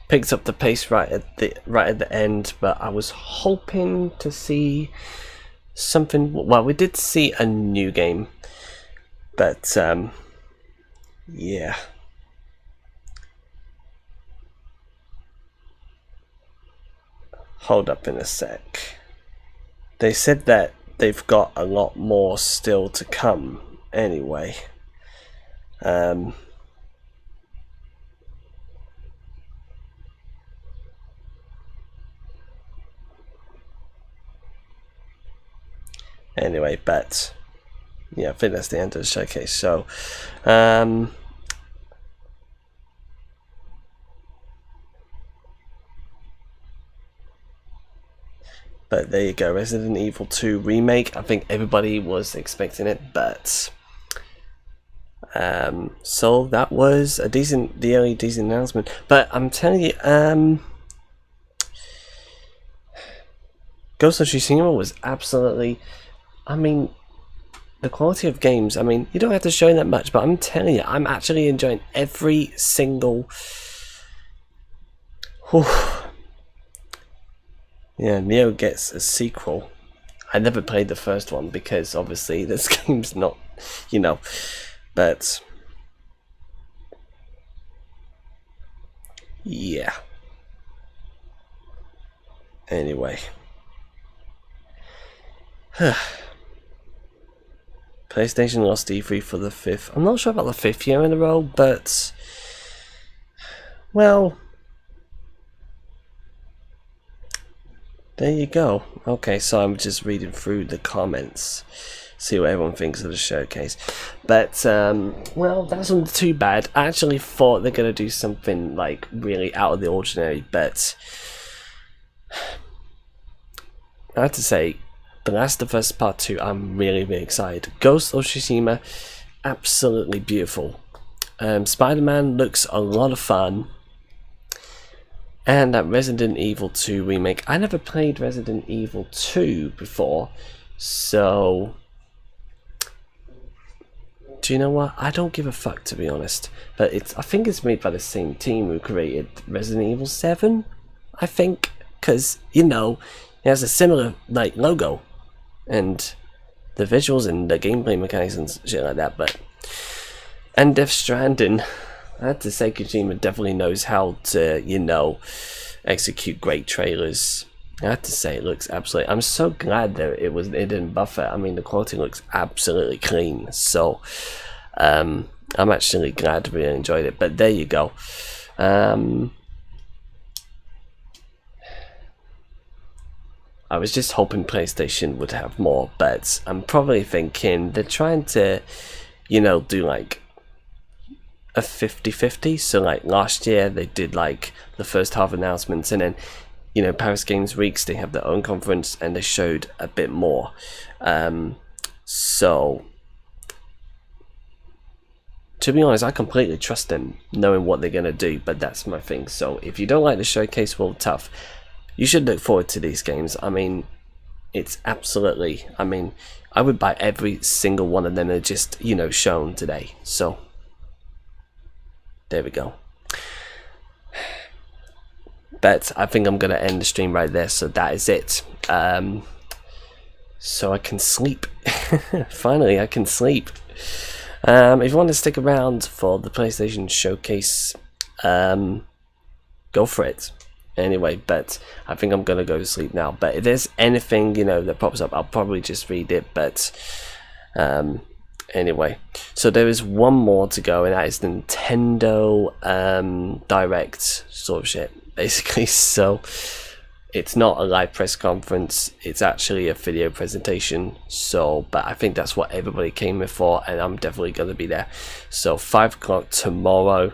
picked up the pace right at the end. But I was hoping to see something. Well, we did see a new game, but yeah. Hold up in a sec. They said that they've got a lot more still to come anyway. Anyway, but yeah, I think that's the end of the showcase. So But there you go, Resident Evil 2 remake. I think everybody was expecting it, but so that was a the only decent announcement. But I'm telling you, Ghost of Tsushima was absolutely, I mean, the quality of games, I mean, you don't have to show that much, but I'm telling you, I'm actually enjoying every single. Yeah, Neo gets a sequel. I never played the first one because obviously this game's not, you know, but yeah. Anyway. PlayStation lost E3 for the 5th. I'm not sure about the 5th year in a row, but well, there you go. Okay, so I'm just reading through the comments, see what everyone thinks of the showcase. But well, that wasn't too bad. I actually thought they're gonna do something like really out of the ordinary, but I have to say, The Last of Us Part 2, I'm really excited. Ghost of Tsushima, absolutely beautiful. Spider-Man looks a lot of fun. And that Resident Evil 2 remake. I never played Resident Evil 2 before, so do you know what? I don't give a fuck, to be honest. But I think it's made by the same team who created Resident Evil 7, I think, because you know it has a similar like logo and the visuals and the gameplay mechanics and shit like that. But and Death Stranding, I have to say Kojima definitely knows how to, you know, execute great trailers. I have to say it looks absolutely. I'm so glad that it didn't buffer. I mean, the quality looks absolutely clean. So I'm actually glad we enjoyed it. But there you go. I was just hoping PlayStation would have more, but I'm probably thinking they're trying to, you know, do like a 50-50. So like last year they did like the first half announcements, and then, you know, Paris Games Weeks, they have their own conference and they showed a bit more. So to be honest, I completely trust them knowing what they're gonna do, but that's my thing. So if you don't like the showcase, well, tough. You should look forward to these games. I mean, it's absolutely, I mean, I would buy every single one of them that are just, you know, shown today. So there we go. But I think I'm gonna end the stream right there, so that is it. So I can sleep. Finally, I can sleep. If you want to stick around for the PlayStation showcase, go for it. Anyway, but I think I'm gonna go to sleep now. But if there's anything, you know, that pops up, I'll probably just read it. But anyway, so there is one more to go, and that is Nintendo Direct sort of shit, basically. So it's not a live press conference, it's actually a video presentation. So, but I think that's what everybody came here for, and I'm definitely gonna be there. So 5 o'clock tomorrow.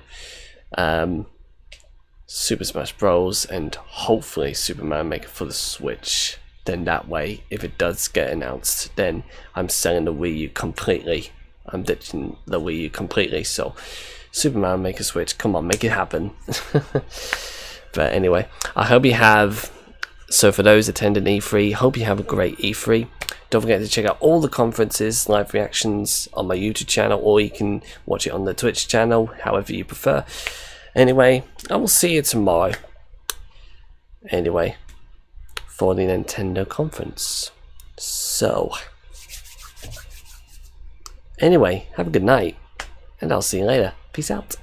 Super Smash Bros. And hopefully Super Mario Maker for the Switch. Then that way, if it does get announced, then I'm selling the Wii U completely. I'm ditching the Wii U completely. So Super Mario Maker Switch, come on, make it happen. But anyway, I hope you have. So for those attending E3, hope you have a great E3. Don't forget to check out all the conferences, live reactions on my YouTube channel, or you can watch it on the Twitch channel, however you prefer. Anyway, I will see you tomorrow. Anyway, for the Nintendo conference. So, anyway, have a good night, and I'll see you later. Peace out.